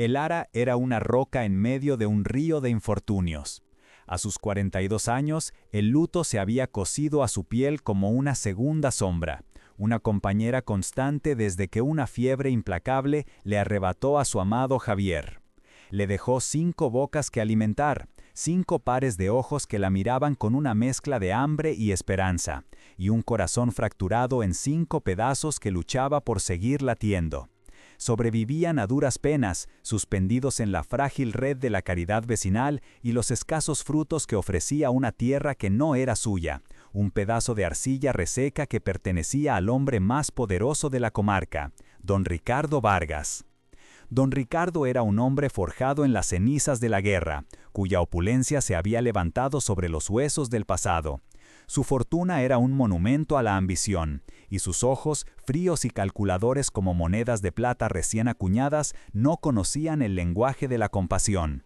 El Ara era una roca en medio de un río de infortunios. A sus 42 años, el luto se había cosido a su piel como una segunda sombra, una compañera constante desde que una fiebre implacable le arrebató a su amado Javier. Le dejó 5 bocas que alimentar, 5 pares de ojos que la miraban con una mezcla de hambre y esperanza, y un corazón fracturado en 5 pedazos que luchaba por seguir latiendo. Sobrevivían a duras penas, suspendidos en la frágil red de la caridad vecinal y los escasos frutos que ofrecía una tierra que no era suya, un pedazo de arcilla reseca que pertenecía al hombre más poderoso de la comarca, don Ricardo Vargas. Don Ricardo era un hombre forjado en las cenizas de la guerra, cuya opulencia se había levantado sobre los huesos del pasado. Su fortuna era un monumento a la ambición, y sus ojos, fríos y calculadores como monedas de plata recién acuñadas, no conocían el lenguaje de la compasión.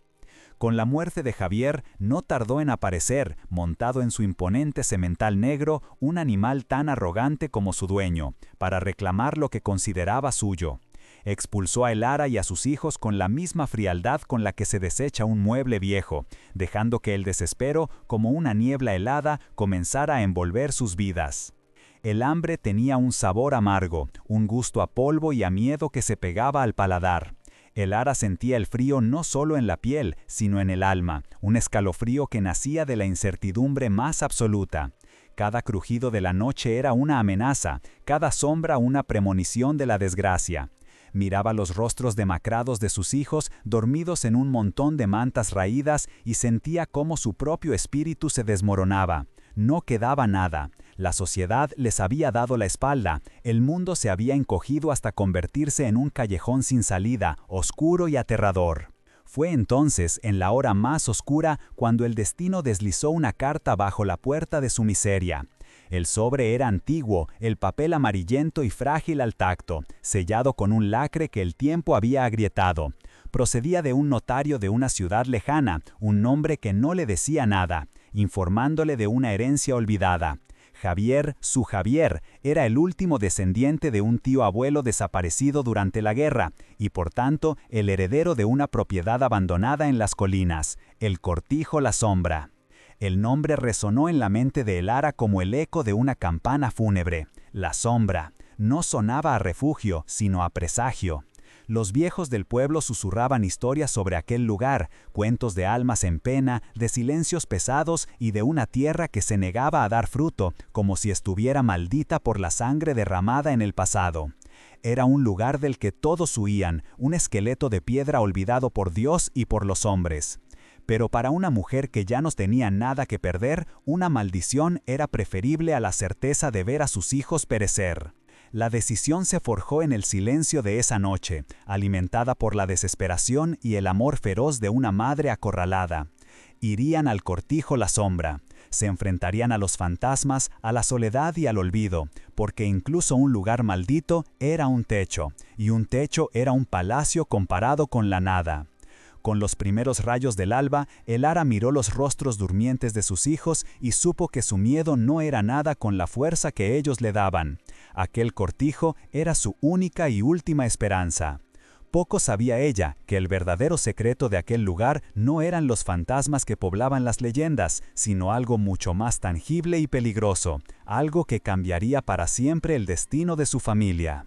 Con la muerte de Javier, no tardó en aparecer, montado en su imponente semental negro, un animal tan arrogante como su dueño, para reclamar lo que consideraba suyo. Expulsó a El Ara y a sus hijos con la misma frialdad con la que se desecha un mueble viejo, dejando que el desespero, como una niebla helada, comenzara a envolver sus vidas. El hambre tenía un sabor amargo, un gusto a polvo y a miedo que se pegaba al paladar. El Ara sentía el frío no solo en la piel, sino en el alma, un escalofrío que nacía de la incertidumbre más absoluta. Cada crujido de la noche era una amenaza, cada sombra una premonición de la desgracia. Miraba los rostros demacrados de sus hijos dormidos en un montón de mantas raídas y sentía cómo su propio espíritu se desmoronaba. No quedaba nada. La sociedad les había dado la espalda, el mundo se había encogido hasta convertirse en un callejón sin salida, oscuro y aterrador. Fue entonces, en la hora más oscura, cuando el destino deslizó una carta bajo la puerta de su miseria. El sobre era antiguo, el papel amarillento y frágil al tacto, sellado con un lacre que el tiempo había agrietado. Procedía de un notario de una ciudad lejana, un nombre que no le decía nada, informándole de una herencia olvidada. Javier, su Javier, era el último descendiente de un tío abuelo desaparecido durante la guerra, y por tanto el heredero de una propiedad abandonada en las colinas, el Cortijo La Sombra. El nombre resonó en la mente de El Ara como el eco de una campana fúnebre. La Sombra. No sonaba a refugio, sino a presagio. Los viejos del pueblo susurraban historias sobre aquel lugar, cuentos de almas en pena, de silencios pesados y de una tierra que se negaba a dar fruto, como si estuviera maldita por la sangre derramada en el pasado. Era un lugar del que todos huían, un esqueleto de piedra olvidado por Dios y por los hombres. Pero para una mujer que ya no tenía nada que perder, una maldición era preferible a la certeza de ver a sus hijos perecer. La decisión se forjó en el silencio de esa noche, alimentada por la desesperación y el amor feroz de una madre acorralada. Irían al Cortijo La Sombra. Se enfrentarían a los fantasmas, a la soledad y al olvido, porque incluso un lugar maldito era un techo, y un techo era un palacio comparado con la nada. Con los primeros rayos del alba, El Ara miró los rostros durmientes de sus hijos y supo que su miedo no era nada con la fuerza que ellos le daban. Aquel cortijo era su única y última esperanza. Poco sabía ella que el verdadero secreto de aquel lugar no eran los fantasmas que poblaban las leyendas, sino algo mucho más tangible y peligroso, algo que cambiaría para siempre el destino de su familia.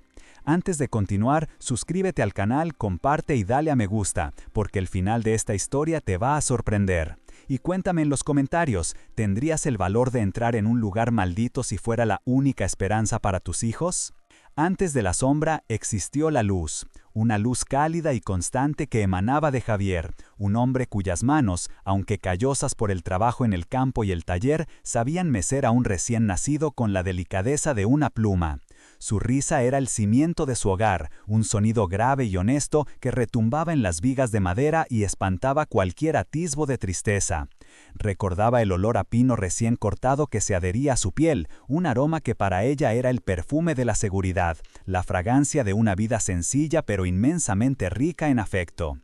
Antes de continuar, suscríbete al canal, comparte y dale a me gusta, porque el final de esta historia te va a sorprender. Y cuéntame en los comentarios, ¿tendrías el valor de entrar en un lugar maldito si fuera la única esperanza para tus hijos? Antes de la sombra existió la luz, una luz cálida y constante que emanaba de Javier, un hombre cuyas manos, aunque callosas por el trabajo en el campo y el taller, sabían mecer a un recién nacido con la delicadeza de una pluma. Su risa era el cimiento de su hogar, un sonido grave y honesto que retumbaba en las vigas de madera y espantaba cualquier atisbo de tristeza. Recordaba el olor a pino recién cortado que se adhería a su piel, un aroma que para ella era el perfume de la seguridad, la fragancia de una vida sencilla pero inmensamente rica en afecto.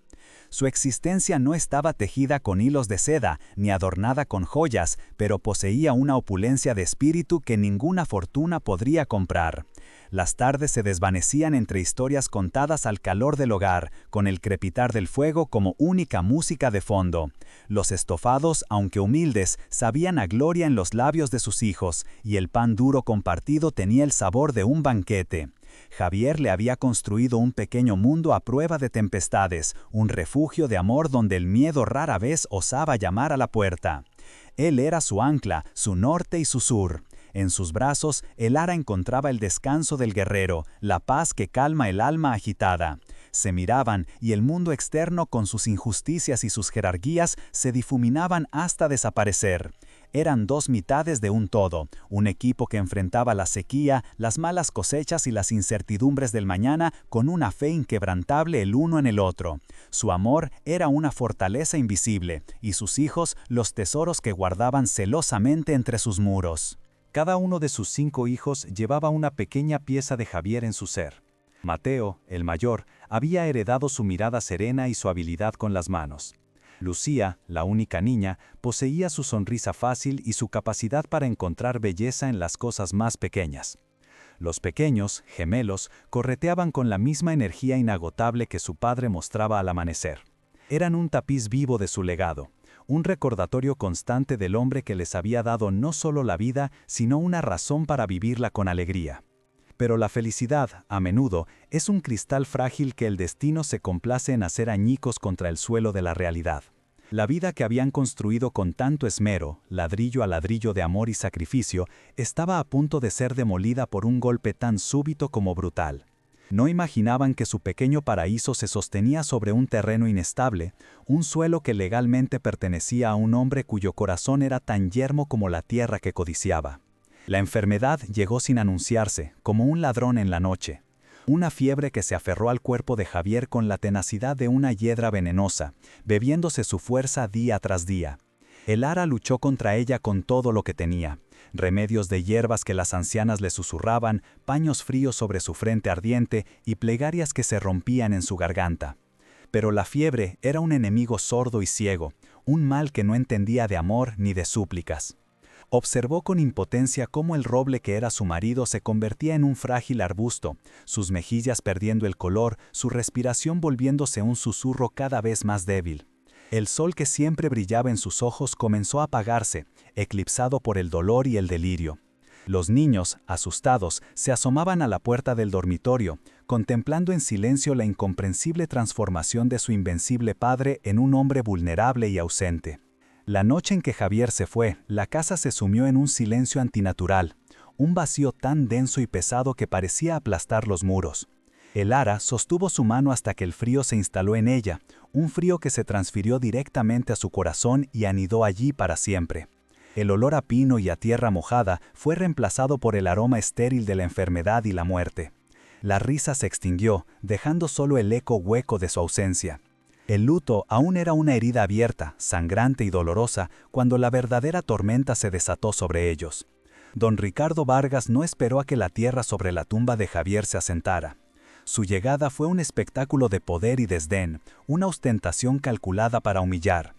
Su existencia no estaba tejida con hilos de seda, ni adornada con joyas, pero poseía una opulencia de espíritu que ninguna fortuna podría comprar. Las tardes se desvanecían entre historias contadas al calor del hogar, con el crepitar del fuego como única música de fondo. Los estofados, aunque humildes, sabían a gloria en los labios de sus hijos, y el pan duro compartido tenía el sabor de un banquete. Javier le había construido un pequeño mundo a prueba de tempestades, un refugio de amor donde el miedo rara vez osaba llamar a la puerta. Él era su ancla, su norte y su sur. En sus brazos, el ara encontraba el descanso del guerrero, la paz que calma el alma agitada. Se miraban y el mundo externo con sus injusticias y sus jerarquías se difuminaban hasta desaparecer. Eran dos mitades de un todo, un equipo que enfrentaba la sequía, las malas cosechas y las incertidumbres del mañana con una fe inquebrantable el uno en el otro. Su amor era una fortaleza invisible, y sus hijos los tesoros que guardaban celosamente entre sus muros. Cada uno de sus 5 hijos llevaba una pequeña pieza de Javier en su ser. Mateo, el mayor, había heredado su mirada serena y su habilidad con las manos. Lucía, la única niña, poseía su sonrisa fácil y su capacidad para encontrar belleza en las cosas más pequeñas. Los pequeños, gemelos, correteaban con la misma energía inagotable que su padre mostraba al amanecer. Eran un tapiz vivo de su legado, un recordatorio constante del hombre que les había dado no solo la vida, sino una razón para vivirla con alegría. Pero la felicidad, a menudo, es un cristal frágil que el destino se complace en hacer añicos contra el suelo de la realidad. La vida que habían construido con tanto esmero, ladrillo a ladrillo de amor y sacrificio, estaba a punto de ser demolida por un golpe tan súbito como brutal. No imaginaban que su pequeño paraíso se sostenía sobre un terreno inestable, un suelo que legalmente pertenecía a un hombre cuyo corazón era tan yermo como la tierra que codiciaba. La enfermedad llegó sin anunciarse, como un ladrón en la noche. Una fiebre que se aferró al cuerpo de Javier con la tenacidad de una hiedra venenosa, bebiéndose su fuerza día tras día. El ara luchó contra ella con todo lo que tenía. Remedios de hierbas que las ancianas le susurraban, paños fríos sobre su frente ardiente y plegarias que se rompían en su garganta. Pero la fiebre era un enemigo sordo y ciego, un mal que no entendía de amor ni de súplicas. Observó con impotencia cómo el roble que era su marido se convertía en un frágil arbusto, sus mejillas perdiendo el color, su respiración volviéndose un susurro cada vez más débil. El sol que siempre brillaba en sus ojos comenzó a apagarse, eclipsado por el dolor y el delirio. Los niños, asustados, se asomaban a la puerta del dormitorio, contemplando en silencio la incomprensible transformación de su invencible padre en un hombre vulnerable y ausente. La noche en que Javier se fue, la casa se sumió en un silencio antinatural, un vacío tan denso y pesado que parecía aplastar los muros. El ara sostuvo su mano hasta que el frío se instaló en ella, un frío que se transfirió directamente a su corazón y anidó allí para siempre. El olor a pino y a tierra mojada fue reemplazado por el aroma estéril de la enfermedad y la muerte. La risa se extinguió, dejando solo el eco hueco de su ausencia. El luto aún era una herida abierta, sangrante y dolorosa, cuando la verdadera tormenta se desató sobre ellos. Don Ricardo Vargas no esperó a que la tierra sobre la tumba de Javier se asentara. Su llegada fue un espectáculo de poder y desdén, una ostentación calculada para humillar.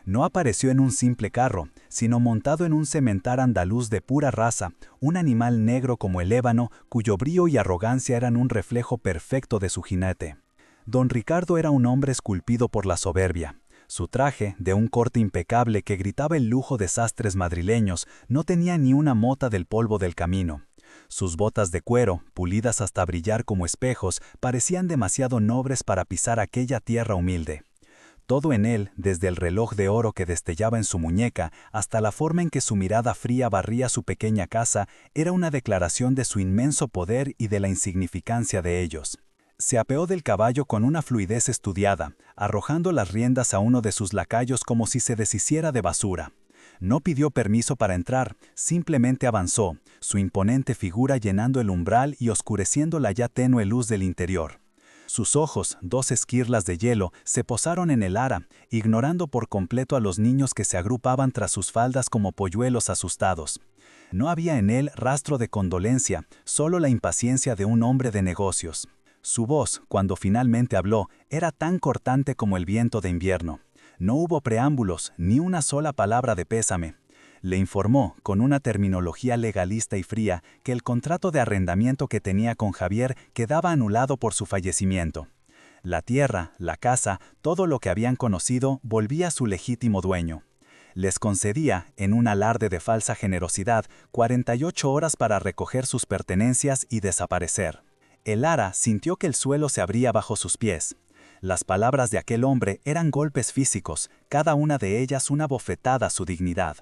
No apareció en un simple carro, sino montado en un semental andaluz de pura raza, un animal negro como el ébano, cuyo brío y arrogancia eran un reflejo perfecto de su jinete. Don Ricardo era un hombre esculpido por la soberbia. Su traje, de un corte impecable que gritaba el lujo de sastres madrileños, no tenía ni una mota del polvo del camino. Sus botas de cuero, pulidas hasta brillar como espejos, parecían demasiado nobles para pisar aquella tierra humilde. Todo en él, desde el reloj de oro que destellaba en su muñeca hasta la forma en que su mirada fría barría su pequeña casa, era una declaración de su inmenso poder y de la insignificancia de ellos. Se apeó del caballo con una fluidez estudiada, arrojando las riendas a uno de sus lacayos como si se deshiciera de basura. No pidió permiso para entrar, simplemente avanzó, su imponente figura llenando el umbral y oscureciendo la ya tenue luz del interior. Sus ojos, 2 esquirlas de hielo, se posaron en el ara, ignorando por completo a los niños que se agrupaban tras sus faldas como polluelos asustados. No había en él rastro de condolencia, solo la impaciencia de un hombre de negocios. Su voz, cuando finalmente habló, era tan cortante como el viento de invierno. No hubo preámbulos, ni una sola palabra de pésame. Le informó, con una terminología legalista y fría, que el contrato de arrendamiento que tenía con Javier quedaba anulado por su fallecimiento. La tierra, la casa, todo lo que habían conocido volvía a su legítimo dueño. Les concedía, en un alarde de falsa generosidad, 48 horas para recoger sus pertenencias y desaparecer. El Ara sintió que el suelo se abría bajo sus pies. Las palabras de aquel hombre eran golpes físicos, cada una de ellas una bofetada a su dignidad.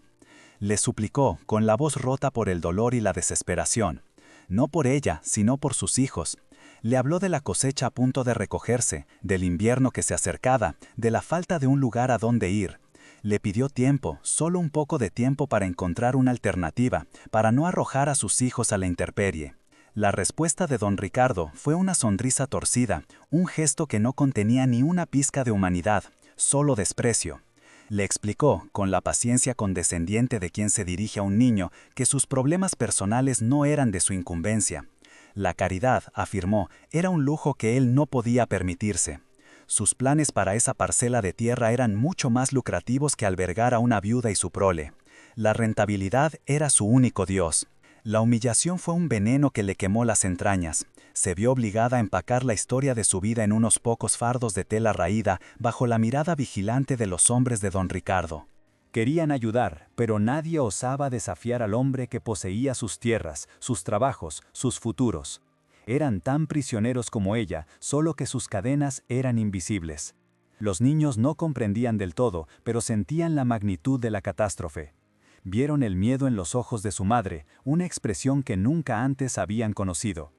Le suplicó, con la voz rota por el dolor y la desesperación. No por ella, sino por sus hijos. Le habló de la cosecha a punto de recogerse, del invierno que se acercaba, de la falta de un lugar a donde ir. Le pidió tiempo, solo un poco de tiempo para encontrar una alternativa, para no arrojar a sus hijos a la intemperie. La respuesta de don Ricardo fue una sonrisa torcida, un gesto que no contenía ni una pizca de humanidad, solo desprecio. Le explicó, con la paciencia condescendiente de quien se dirige a un niño, que sus problemas personales no eran de su incumbencia. La caridad, afirmó, era un lujo que él no podía permitirse. Sus planes para esa parcela de tierra eran mucho más lucrativos que albergar a una viuda y su prole. La rentabilidad era su único Dios. La humillación fue un veneno que le quemó las entrañas. Se vio obligada a empacar la historia de su vida en unos pocos fardos de tela raída bajo la mirada vigilante de los hombres de don Ricardo. Querían ayudar, pero nadie osaba desafiar al hombre que poseía sus tierras, sus trabajos, sus futuros. Eran tan prisioneros como ella, solo que sus cadenas eran invisibles. Los niños no comprendían del todo, pero sentían la magnitud de la catástrofe. Vieron el miedo en los ojos de su madre, una expresión que nunca antes habían conocido.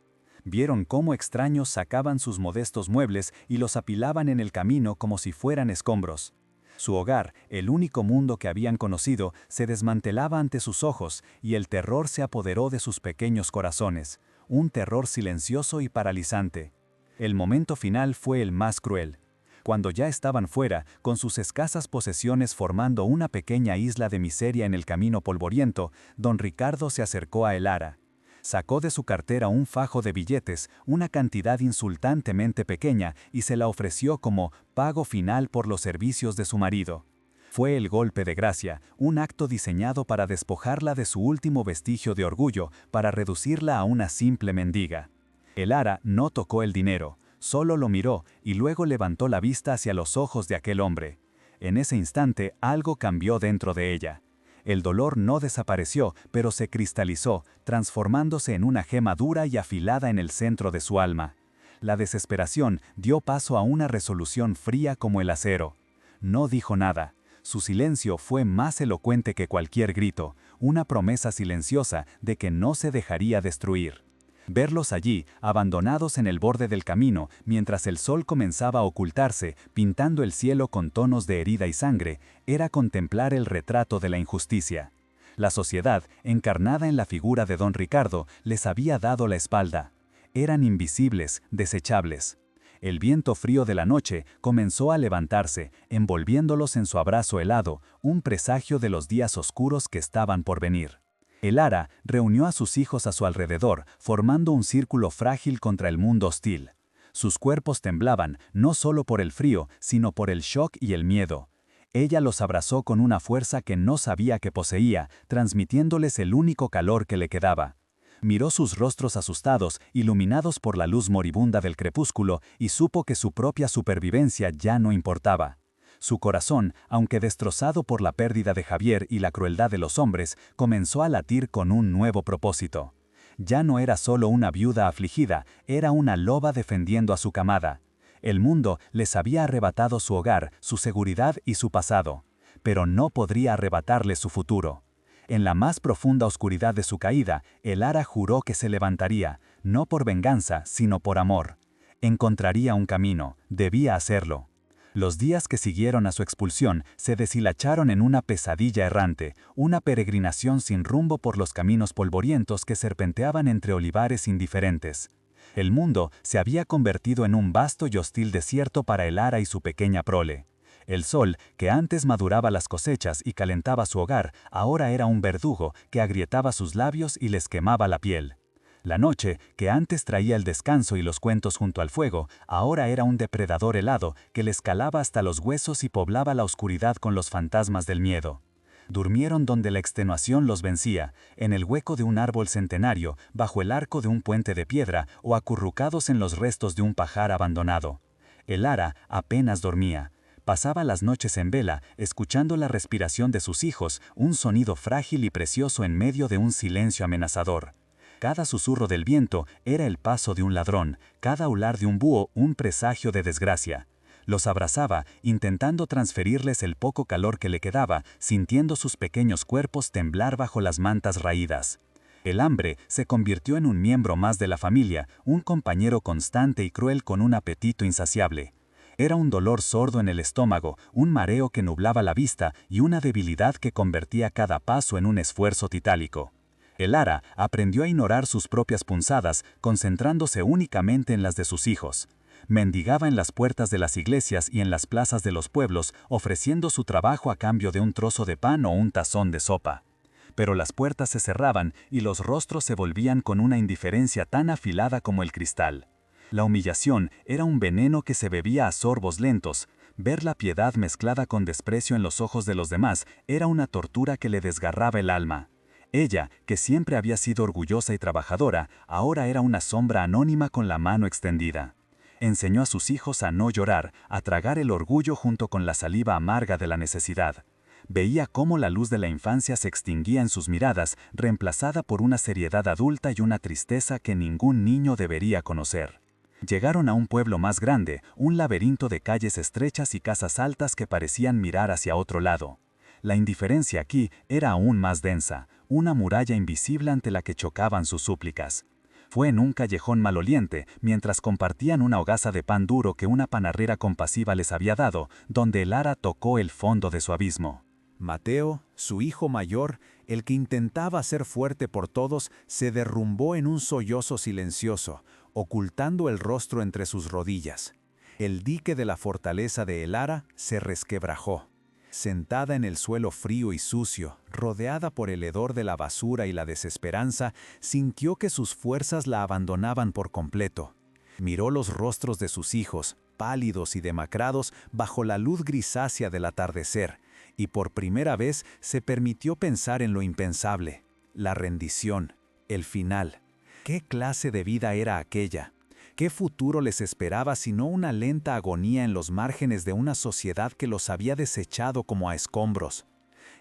Vieron cómo extraños sacaban sus modestos muebles y los apilaban en el camino como si fueran escombros. Su hogar, el único mundo que habían conocido, se desmantelaba ante sus ojos y el terror se apoderó de sus pequeños corazones, un terror silencioso y paralizante. El momento final fue el más cruel. Cuando ya estaban fuera, con sus escasas posesiones formando una pequeña isla de miseria en el camino polvoriento, don Ricardo se acercó a El Ara. Sacó de su cartera un fajo de billetes, una cantidad insultantemente pequeña, y se la ofreció como pago final por los servicios de su marido. Fue el golpe de gracia, un acto diseñado para despojarla de su último vestigio de orgullo, para reducirla a una simple mendiga. El Ara no tocó el dinero, solo lo miró y luego levantó la vista hacia los ojos de aquel hombre. En ese instante algo cambió dentro de ella. El dolor no desapareció, pero se cristalizó, transformándose en una gema dura y afilada en el centro de su alma. La desesperación dio paso a una resolución fría como el acero. No dijo nada. Su silencio fue más elocuente que cualquier grito, una promesa silenciosa de que no se dejaría destruir. Verlos allí, abandonados en el borde del camino, mientras el sol comenzaba a ocultarse, pintando el cielo con tonos de herida y sangre, era contemplar el retrato de la injusticia. La sociedad, encarnada en la figura de don Ricardo, les había dado la espalda. Eran invisibles, desechables. El viento frío de la noche comenzó a levantarse, envolviéndolos en su abrazo helado, un presagio de los días oscuros que estaban por venir. El Ara reunió a sus hijos a su alrededor, formando un círculo frágil contra el mundo hostil. Sus cuerpos temblaban, no solo por el frío, sino por el shock y el miedo. Ella los abrazó con una fuerza que no sabía que poseía, transmitiéndoles el único calor que le quedaba. Miró sus rostros asustados, iluminados por la luz moribunda del crepúsculo, y supo que su propia supervivencia ya no importaba. Su corazón, aunque destrozado por la pérdida de Javier y la crueldad de los hombres, comenzó a latir con un nuevo propósito. Ya no era solo una viuda afligida, era una loba defendiendo a su camada. El mundo les había arrebatado su hogar, su seguridad y su pasado, pero no podría arrebatarle su futuro. En la más profunda oscuridad de su caída, el Ara juró que se levantaría, no por venganza, sino por amor. Encontraría un camino, debía hacerlo. Los días que siguieron a su expulsión se deshilacharon en una pesadilla errante, una peregrinación sin rumbo por los caminos polvorientos que serpenteaban entre olivares indiferentes. El mundo se había convertido en un vasto y hostil desierto para el Ara y su pequeña prole. El sol, que antes maduraba las cosechas y calentaba su hogar, ahora era un verdugo que agrietaba sus labios y les quemaba la piel. La noche, que antes traía el descanso y los cuentos junto al fuego, ahora era un depredador helado que les calaba hasta los huesos y poblaba la oscuridad con los fantasmas del miedo. Durmieron donde la extenuación los vencía, en el hueco de un árbol centenario, bajo el arco de un puente de piedra o acurrucados en los restos de un pajar abandonado. El ara apenas dormía. Pasaba las noches en vela, escuchando la respiración de sus hijos, un sonido frágil y precioso en medio de un silencio amenazador. Cada susurro del viento era el paso de un ladrón, cada ular de un búho un presagio de desgracia. Los abrazaba, intentando transferirles el poco calor que le quedaba, sintiendo sus pequeños cuerpos temblar bajo las mantas raídas. El hambre se convirtió en un miembro más de la familia, un compañero constante y cruel con un apetito insaciable. Era un dolor sordo en el estómago, un mareo que nublaba la vista y una debilidad que convertía cada paso en un esfuerzo titánico. El ara aprendió a ignorar sus propias punzadas, concentrándose únicamente en las de sus hijos. Mendigaba en las puertas de las iglesias y en las plazas de los pueblos, ofreciendo su trabajo a cambio de un trozo de pan o un tazón de sopa. Pero las puertas se cerraban y los rostros se volvían con una indiferencia tan afilada como el cristal. La humillación era un veneno que se bebía a sorbos lentos. Ver la piedad mezclada con desprecio en los ojos de los demás era una tortura que le desgarraba el alma. Ella, que siempre había sido orgullosa y trabajadora, ahora era una sombra anónima con la mano extendida. Enseñó a sus hijos a no llorar, a tragar el orgullo junto con la saliva amarga de la necesidad. Veía cómo la luz de la infancia se extinguía en sus miradas, reemplazada por una seriedad adulta y una tristeza que ningún niño debería conocer. Llegaron a un pueblo más grande, un laberinto de calles estrechas y casas altas que parecían mirar hacia otro lado. La indiferencia aquí era aún más densa, una muralla invisible ante la que chocaban sus súplicas. Fue en un callejón maloliente, mientras compartían una hogaza de pan duro que una panarrera compasiva les había dado, donde el ara tocó el fondo de su abismo. Mateo, su hijo mayor, el que intentaba ser fuerte por todos, se derrumbó en un sollozo silencioso, ocultando el rostro entre sus rodillas. El dique de la fortaleza de El Ara se resquebrajó. Sentada en el suelo frío y sucio, rodeada por el hedor de la basura y la desesperanza, sintió que sus fuerzas la abandonaban por completo. Miró los rostros de sus hijos, pálidos y demacrados, bajo la luz grisácea del atardecer, y por primera vez se permitió pensar en lo impensable, la rendición, el final. ¿Qué clase de vida era aquella? ¿Qué futuro les esperaba sino una lenta agonía en los márgenes de una sociedad que los había desechado como a escombros?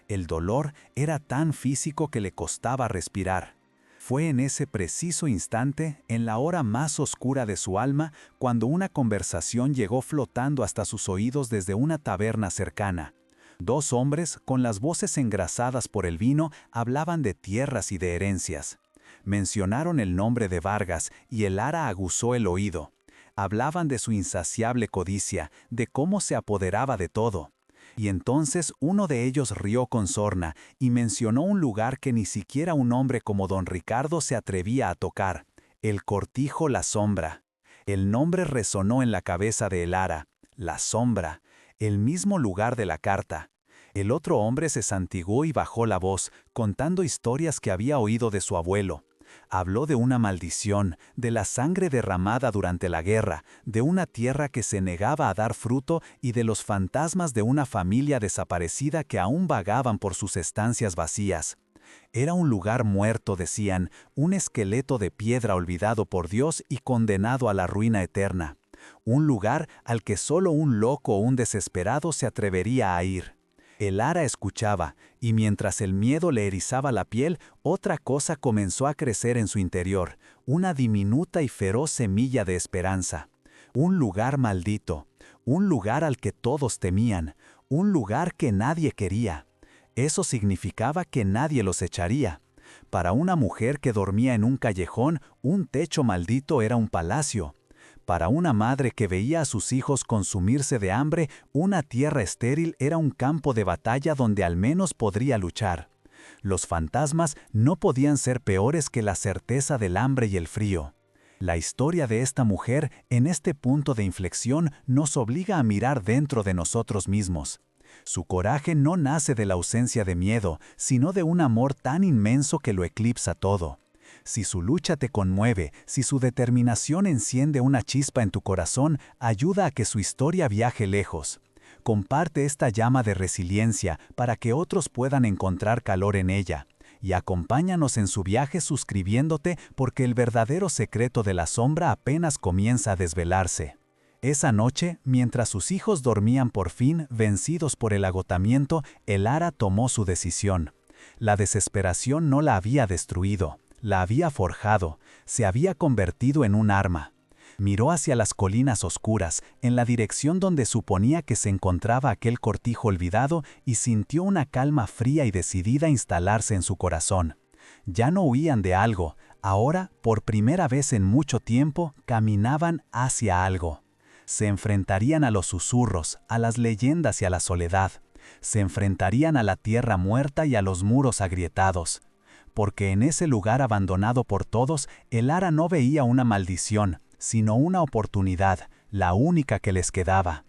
El dolor era tan físico que le costaba respirar. Fue en ese preciso instante, en la hora más oscura de su alma, cuando una conversación llegó flotando hasta sus oídos desde una taberna cercana. Dos hombres, con las voces engrasadas por el vino, hablaban de tierras y de herencias. Mencionaron el nombre de Vargas y el ara aguzó el oído. Hablaban de su insaciable codicia, de cómo se apoderaba de todo. Y entonces uno de ellos rió con sorna y mencionó un lugar que ni siquiera un hombre como don Ricardo se atrevía a tocar, el Cortijo La Sombra. El nombre resonó en la cabeza de El Ara, La Sombra, el mismo lugar de la carta. El otro hombre se santiguó y bajó la voz, contando historias que había oído de su abuelo. Habló de una maldición, de la sangre derramada durante la guerra, de una tierra que se negaba a dar fruto y de los fantasmas de una familia desaparecida que aún vagaban por sus estancias vacías. Era un lugar muerto, decían, un esqueleto de piedra olvidado por Dios y condenado a la ruina eterna. Un lugar al que solo un loco o un desesperado se atrevería a ir. El ara escuchaba, y mientras el miedo le erizaba la piel, otra cosa comenzó a crecer en su interior, una diminuta y feroz semilla de esperanza. Un lugar maldito, un lugar al que todos temían, un lugar que nadie quería. Eso significaba que nadie los echaría. Para una mujer que dormía en un callejón, un techo maldito era un palacio. Para una madre que veía a sus hijos consumirse de hambre, una tierra estéril era un campo de batalla donde al menos podría luchar. Los fantasmas no podían ser peores que la certeza del hambre y el frío. La historia de esta mujer, en este punto de inflexión, nos obliga a mirar dentro de nosotros mismos. Su coraje no nace de la ausencia de miedo, sino de un amor tan inmenso que lo eclipsa todo. Si su lucha te conmueve, si su determinación enciende una chispa en tu corazón, ayuda a que su historia viaje lejos. Comparte esta llama de resiliencia para que otros puedan encontrar calor en ella. Y acompáñanos en su viaje suscribiéndote porque el verdadero secreto de la sombra apenas comienza a desvelarse. Esa noche, mientras sus hijos dormían por fin, vencidos por el agotamiento, Elara tomó su decisión. La desesperación no la había destruido, la había forjado, se había convertido en un arma. Miró hacia las colinas oscuras, en la dirección donde suponía que se encontraba aquel cortijo olvidado y sintió una calma fría y decidida instalarse en su corazón. Ya no huían de algo, ahora, por primera vez en mucho tiempo, caminaban hacia algo. Se enfrentarían a los susurros, a las leyendas y a la soledad. Se enfrentarían a la tierra muerta y a los muros agrietados. Porque en ese lugar abandonado por todos, Elara no veía una maldición, sino una oportunidad, la única que les quedaba.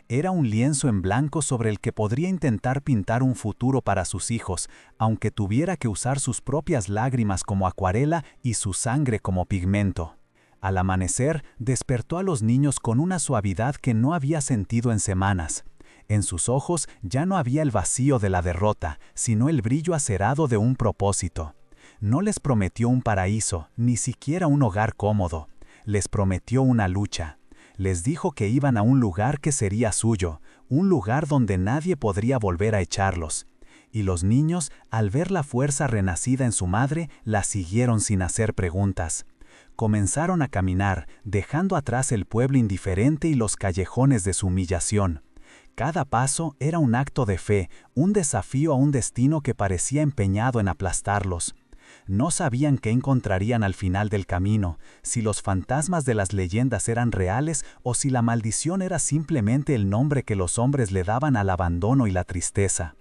Era un lienzo en blanco sobre el que podría intentar pintar un futuro para sus hijos, aunque tuviera que usar sus propias lágrimas como acuarela y su sangre como pigmento. Al amanecer, despertó a los niños con una suavidad que no había sentido en semanas. En sus ojos ya no había el vacío de la derrota, sino el brillo acerado de un propósito. No les prometió un paraíso, ni siquiera un hogar cómodo. Les prometió una lucha. Les dijo que iban a un lugar que sería suyo, un lugar donde nadie podría volver a echarlos. Y los niños, al ver la fuerza renacida en su madre, la siguieron sin hacer preguntas. Comenzaron a caminar, dejando atrás el pueblo indiferente y los callejones de su humillación. Cada paso era un acto de fe, un desafío a un destino que parecía empeñado en aplastarlos. No sabían qué encontrarían al final del camino, si los fantasmas de las leyendas eran reales o si la maldición era simplemente el nombre que los hombres le daban al abandono y la tristeza.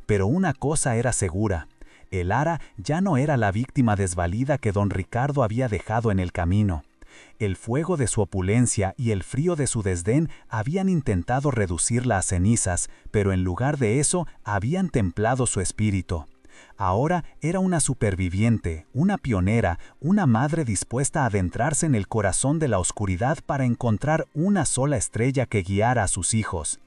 Pero una cosa era segura. Elara ya no era la víctima desvalida que don Ricardo había dejado en el camino. El fuego de su opulencia y el frío de su desdén habían intentado reducirla a cenizas, pero en lugar de eso habían templado su espíritu. Ahora era una superviviente, una pionera, una madre dispuesta a adentrarse en el corazón de la oscuridad para encontrar una sola estrella que guiara a sus hijos.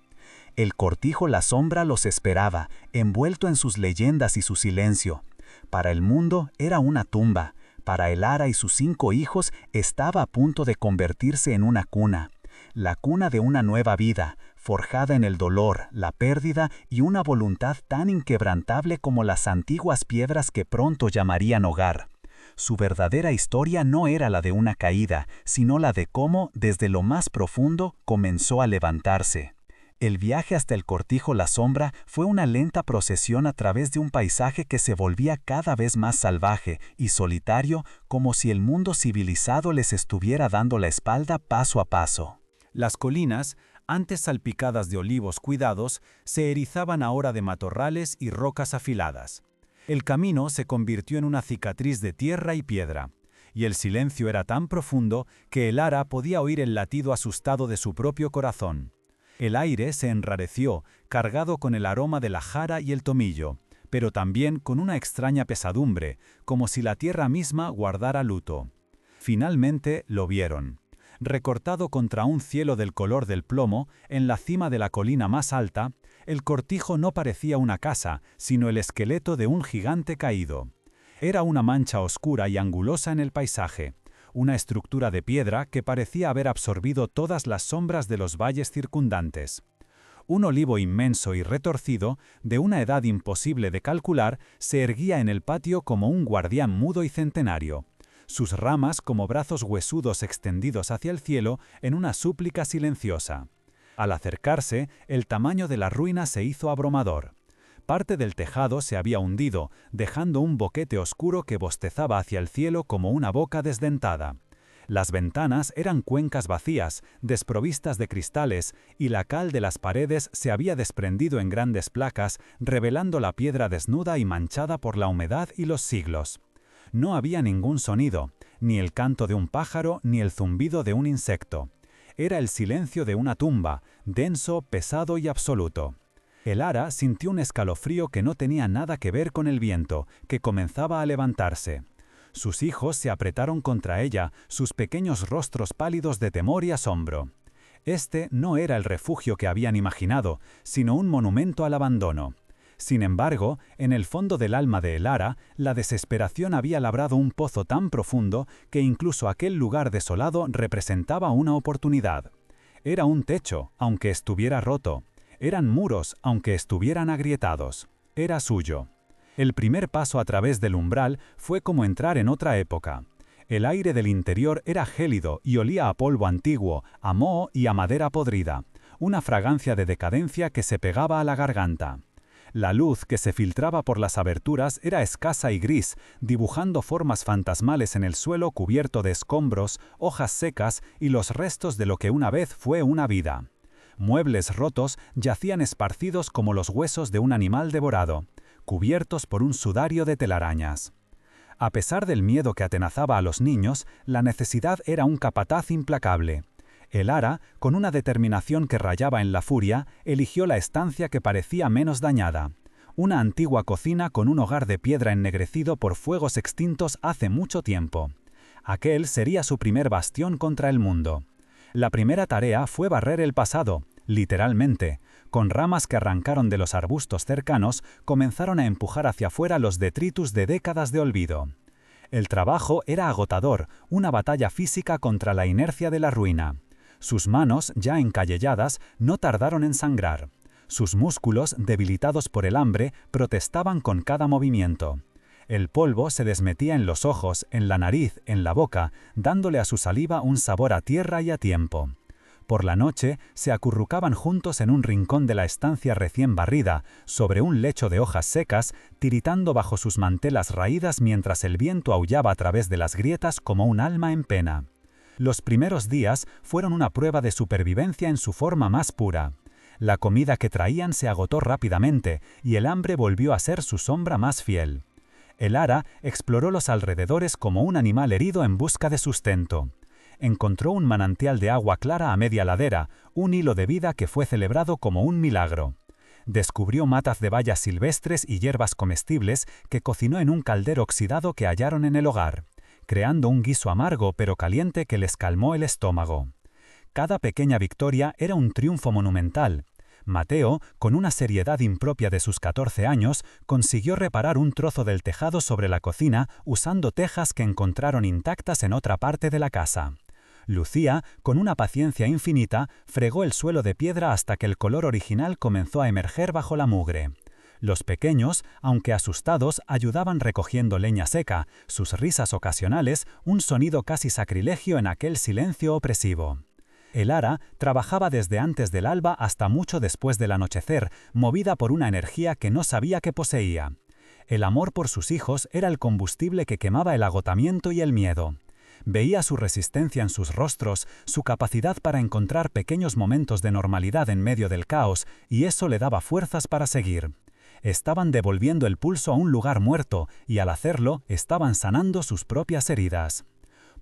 El cortijo La Sombra los esperaba, envuelto en sus leyendas y su silencio. Para el mundo era una tumba. Para Elara y sus 5 hijos estaba a punto de convertirse en una cuna. La cuna de una nueva vida, forjada en el dolor, la pérdida y una voluntad tan inquebrantable como las antiguas piedras que pronto llamarían hogar. Su verdadera historia no era la de una caída, sino la de cómo, desde lo más profundo, comenzó a levantarse. El viaje hasta el cortijo La Sombra fue una lenta procesión a través de un paisaje que se volvía cada vez más salvaje y solitario, como si el mundo civilizado les estuviera dando la espalda paso a paso. Las colinas, antes salpicadas de olivos cuidados, se erizaban ahora de matorrales y rocas afiladas. El camino se convirtió en una cicatriz de tierra y piedra, y el silencio era tan profundo que Elara podía oír el latido asustado de su propio corazón. El aire se enrareció, cargado con el aroma de la jara y el tomillo, pero también con una extraña pesadumbre, como si la tierra misma guardara luto. Finalmente lo vieron. Recortado contra un cielo del color del plomo, en la cima de la colina más alta, el cortijo no parecía una casa, sino el esqueleto de un gigante caído. Era una mancha oscura y angulosa en el paisaje, una estructura de piedra que parecía haber absorbido todas las sombras de los valles circundantes. Un olivo inmenso y retorcido, de una edad imposible de calcular, se erguía en el patio como un guardián mudo y centenario, sus ramas como brazos huesudos extendidos hacia el cielo en una súplica silenciosa. Al acercarse, el tamaño de la ruina se hizo abrumador. Parte del tejado se había hundido, dejando un boquete oscuro que bostezaba hacia el cielo como una boca desdentada. Las ventanas eran cuencas vacías, desprovistas de cristales, y la cal de las paredes se había desprendido en grandes placas, revelando la piedra desnuda y manchada por la humedad y los siglos. No había ningún sonido, ni el canto de un pájaro ni el zumbido de un insecto. Era el silencio de una tumba, denso, pesado y absoluto. Elara sintió un escalofrío que no tenía nada que ver con el viento, que comenzaba a levantarse. Sus hijos se apretaron contra ella, sus pequeños rostros pálidos de temor y asombro. Este no era el refugio que habían imaginado, sino un monumento al abandono. Sin embargo, en el fondo del alma de Elara, la desesperación había labrado un pozo tan profundo que incluso aquel lugar desolado representaba una oportunidad. Era un techo, aunque estuviera roto. Eran muros, aunque estuvieran agrietados. Era suyo. El primer paso a través del umbral fue como entrar en otra época. El aire del interior era gélido y olía a polvo antiguo, a moho y a madera podrida, una fragancia de decadencia que se pegaba a la garganta. La luz que se filtraba por las aberturas era escasa y gris, dibujando formas fantasmales en el suelo cubierto de escombros, hojas secas y los restos de lo que una vez fue una vida. Muebles rotos yacían esparcidos como los huesos de un animal devorado, cubiertos por un sudario de telarañas. A pesar del miedo que atenazaba a los niños, la necesidad era un capataz implacable. Elara, con una determinación que rayaba en la furia, eligió la estancia que parecía menos dañada. Una antigua cocina con un hogar de piedra ennegrecido por fuegos extintos hace mucho tiempo. Aquel sería su primer bastión contra el mundo. La primera tarea fue barrer el pasado, literalmente. Con ramas que arrancaron de los arbustos cercanos, comenzaron a empujar hacia afuera los detritus de décadas de olvido. El trabajo era agotador, una batalla física contra la inercia de la ruina. Sus manos, ya encallelladas, no tardaron en sangrar. Sus músculos, debilitados por el hambre, protestaban con cada movimiento. El polvo se desmetía en los ojos, en la nariz, en la boca, dándole a su saliva un sabor a tierra y a tiempo. Por la noche, se acurrucaban juntos en un rincón de la estancia recién barrida, sobre un lecho de hojas secas, tiritando bajo sus mantelas raídas mientras el viento aullaba a través de las grietas como un alma en pena. Los primeros días fueron una prueba de supervivencia en su forma más pura. La comida que traían se agotó rápidamente y el hambre volvió a ser su sombra más fiel. Elara exploró los alrededores como un animal herido en busca de sustento. Encontró un manantial de agua clara a media ladera, un hilo de vida que fue celebrado como un milagro. Descubrió matas de bayas silvestres y hierbas comestibles que cocinó en un caldero oxidado que hallaron en el hogar, creando un guiso amargo pero caliente que les calmó el estómago. Cada pequeña victoria era un triunfo monumental. Mateo, con una seriedad impropia de sus 14 años, consiguió reparar un trozo del tejado sobre la cocina usando tejas que encontraron intactas en otra parte de la casa. Lucía, con una paciencia infinita, fregó el suelo de piedra hasta que el color original comenzó a emerger bajo la mugre. Los pequeños, aunque asustados, ayudaban recogiendo leña seca, sus risas ocasionales, un sonido casi sacrilegio en aquel silencio opresivo. Elara trabajaba desde antes del alba hasta mucho después del anochecer, movida por una energía que no sabía que poseía. El amor por sus hijos era el combustible que quemaba el agotamiento y el miedo. Veía su resistencia en sus rostros, su capacidad para encontrar pequeños momentos de normalidad en medio del caos, y eso le daba fuerzas para seguir. Estaban devolviendo el pulso a un lugar muerto, y al hacerlo, estaban sanando sus propias heridas.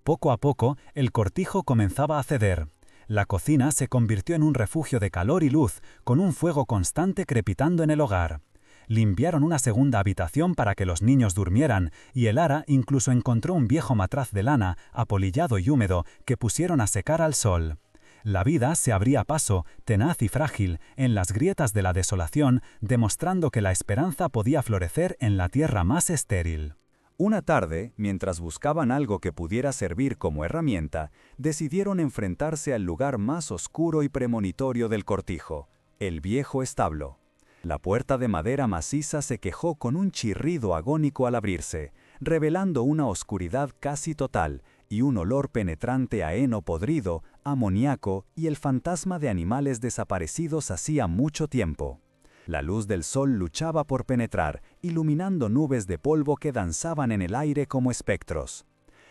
Poco a poco, el cortijo comenzaba a ceder. La cocina se convirtió en un refugio de calor y luz, con un fuego constante crepitando en el hogar. Limpiaron una segunda habitación para que los niños durmieran, y Elara incluso encontró un viejo matraz de lana, apolillado y húmedo, que pusieron a secar al sol. La vida se abría paso, tenaz y frágil, en las grietas de la desolación, demostrando que la esperanza podía florecer en la tierra más estéril. Una tarde, mientras buscaban algo que pudiera servir como herramienta, decidieron enfrentarse al lugar más oscuro y premonitorio del cortijo, el viejo establo. La puerta de madera maciza se quejó con un chirrido agónico al abrirse, revelando una oscuridad casi total y un olor penetrante a heno podrido, amoníaco y el fantasma de animales desaparecidos hacía mucho tiempo. La luz del sol luchaba por penetrar, iluminando nubes de polvo que danzaban en el aire como espectros.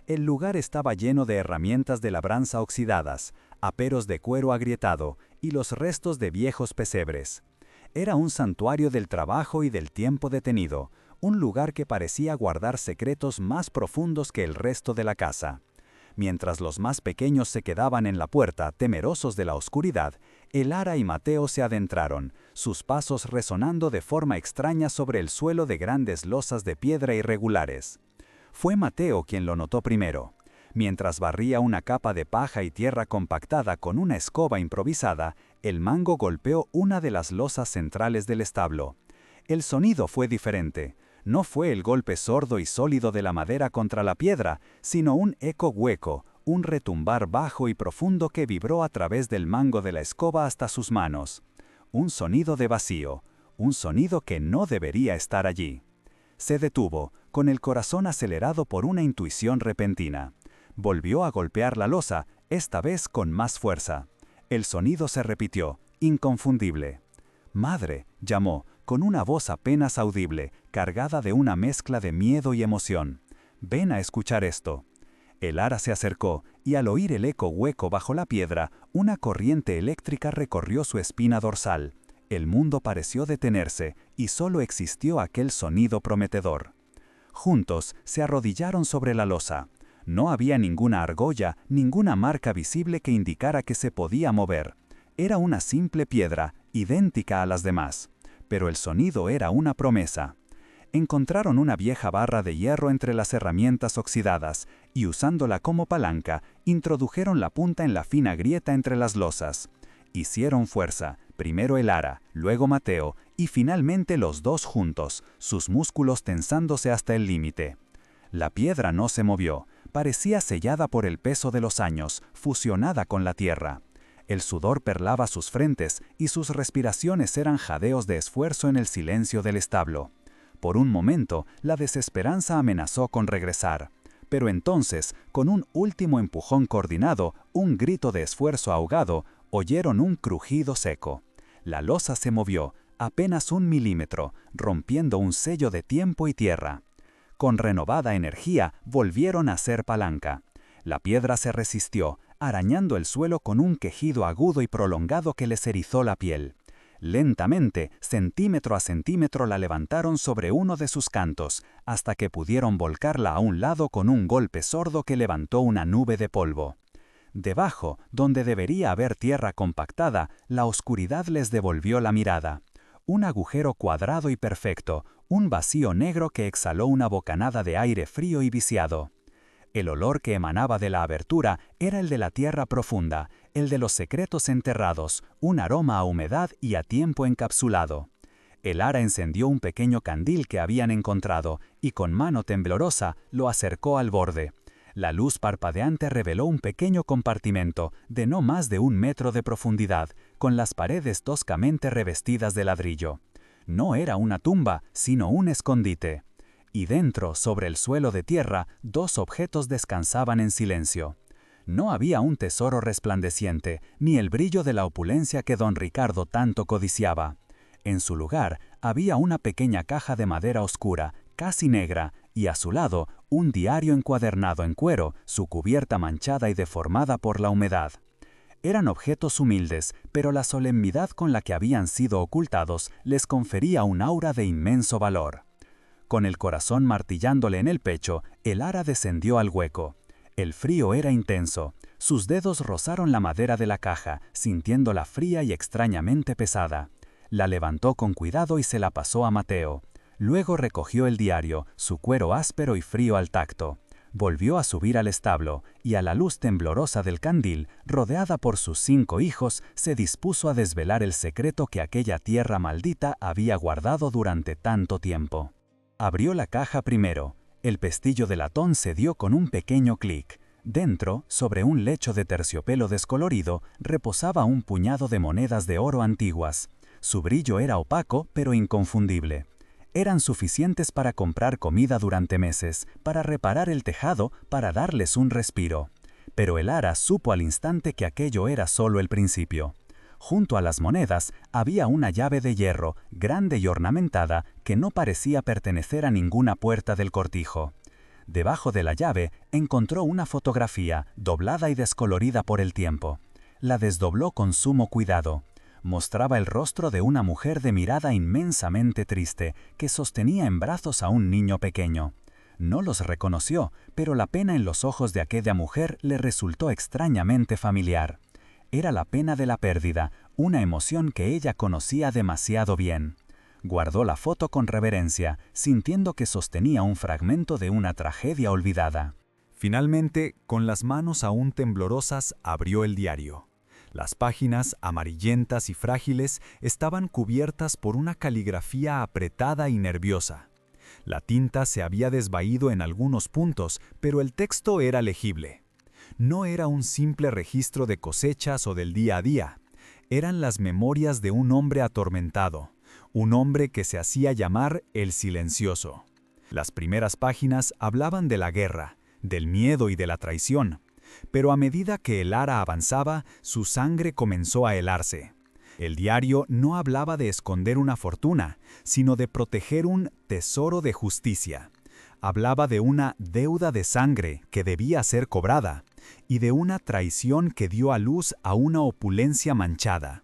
El lugar estaba lleno de herramientas de labranza oxidadas, aperos de cuero agrietado y los restos de viejos pesebres. Era un santuario del trabajo y del tiempo detenido, un lugar que parecía guardar secretos más profundos que el resto de la casa. Mientras los más pequeños se quedaban en la puerta, temerosos de la oscuridad, Elara y Mateo se adentraron, sus pasos resonando de forma extraña sobre el suelo de grandes losas de piedra irregulares. Fue Mateo quien lo notó primero. Mientras barría una capa de paja y tierra compactada con una escoba improvisada, el mango golpeó una de las losas centrales del establo. El sonido fue diferente. No fue el golpe sordo y sólido de la madera contra la piedra, sino un eco hueco, un retumbar bajo y profundo que vibró a través del mango de la escoba hasta sus manos. Un sonido de vacío, un sonido que no debería estar allí. Se detuvo, con el corazón acelerado por una intuición repentina. Volvió a golpear la losa, esta vez con más fuerza. El sonido se repitió, inconfundible. «Madre», llamó, con una voz apenas audible, cargada de una mezcla de miedo y emoción. «Ven a escuchar esto». El ara se acercó, y al oír el eco hueco bajo la piedra, una corriente eléctrica recorrió su espina dorsal. El mundo pareció detenerse, y solo existió aquel sonido prometedor. Juntos se arrodillaron sobre la losa. No había ninguna argolla, ninguna marca visible que indicara que se podía mover. Era una simple piedra, idéntica a las demás. Pero el sonido era una promesa. Encontraron una vieja barra de hierro entre las herramientas oxidadas, y usándola como palanca, introdujeron la punta en la fina grieta entre las losas. Hicieron fuerza, primero el ara, luego Mateo, y finalmente los dos juntos, sus músculos tensándose hasta el límite. La piedra no se movió, parecía sellada por el peso de los años, fusionada con la tierra. El sudor perlaba sus frentes y sus respiraciones eran jadeos de esfuerzo en el silencio del establo. Por un momento, la desesperanza amenazó con regresar. Pero entonces, con un último empujón coordinado, un grito de esfuerzo ahogado, oyeron un crujido seco. La losa se movió, apenas 1 milímetro, rompiendo un sello de tiempo y tierra. Con renovada energía, volvieron a ser palanca. La piedra se resistió, arañando el suelo con un quejido agudo y prolongado que les erizó la piel. Lentamente, centímetro a centímetro la levantaron sobre uno de sus cantos, hasta que pudieron volcarla a un lado con un golpe sordo que levantó una nube de polvo. Debajo, donde debería haber tierra compactada, la oscuridad les devolvió la mirada. Un agujero cuadrado y perfecto, un vacío negro que exhaló una bocanada de aire frío y viciado. El olor que emanaba de la abertura era el de la tierra profunda, el de los secretos enterrados, un aroma a humedad y a tiempo encapsulado. El ara encendió un pequeño candil que habían encontrado y con mano temblorosa lo acercó al borde. La luz parpadeante reveló un pequeño compartimento de no más de 1 metro de profundidad, con las paredes toscamente revestidas de ladrillo. No era una tumba, sino un escondite. Y dentro, sobre el suelo de tierra, 2 objetos descansaban en silencio. No había un tesoro resplandeciente, ni el brillo de la opulencia que don Ricardo tanto codiciaba. En su lugar, había una pequeña caja de madera oscura, casi negra, y a su lado, un diario encuadernado en cuero, su cubierta manchada y deformada por la humedad. Eran objetos humildes, pero la solemnidad con la que habían sido ocultados les confería un aura de inmenso valor. Con el corazón martillándole en el pecho, el ara descendió al hueco. El frío era intenso. Sus dedos rozaron la madera de la caja, sintiéndola fría y extrañamente pesada. La levantó con cuidado y se la pasó a Mateo. Luego recogió el diario, su cuero áspero y frío al tacto. Volvió a subir al establo, y a la luz temblorosa del candil, rodeada por sus 5 hijos, se dispuso a desvelar el secreto que aquella tierra maldita había guardado durante tanto tiempo. Abrió la caja primero. El pestillo de latón se dio con un pequeño clic. Dentro, sobre un lecho de terciopelo descolorido, reposaba un puñado de monedas de oro antiguas. Su brillo era opaco, pero inconfundible. Eran suficientes para comprar comida durante meses, para reparar el tejado, para darles un respiro. Pero el ara supo al instante que aquello era solo el principio. Junto a las monedas había una llave de hierro, grande y ornamentada, que no parecía pertenecer a ninguna puerta del cortijo. Debajo de la llave encontró una fotografía, doblada y descolorida por el tiempo. La desdobló con sumo cuidado. Mostraba el rostro de una mujer de mirada inmensamente triste, que sostenía en brazos a un niño pequeño. No los reconoció, pero la pena en los ojos de aquella mujer le resultó extrañamente familiar. Era la pena de la pérdida, una emoción que ella conocía demasiado bien. Guardó la foto con reverencia, sintiendo que sostenía un fragmento de una tragedia olvidada. Finalmente, con las manos aún temblorosas, abrió el diario. Las páginas, amarillentas y frágiles, estaban cubiertas por una caligrafía apretada y nerviosa. La tinta se había desvaído en algunos puntos, pero el texto era legible. No era un simple registro de cosechas o del día a día. Eran las memorias de un hombre atormentado, un hombre que se hacía llamar el Silencioso. Las primeras páginas hablaban de la guerra, del miedo y de la traición, pero a medida que el ara avanzaba, su sangre comenzó a helarse. El diario no hablaba de esconder una fortuna, sino de proteger un tesoro de justicia. Hablaba de una deuda de sangre que debía ser cobrada, y de una traición que dio a luz a una opulencia manchada.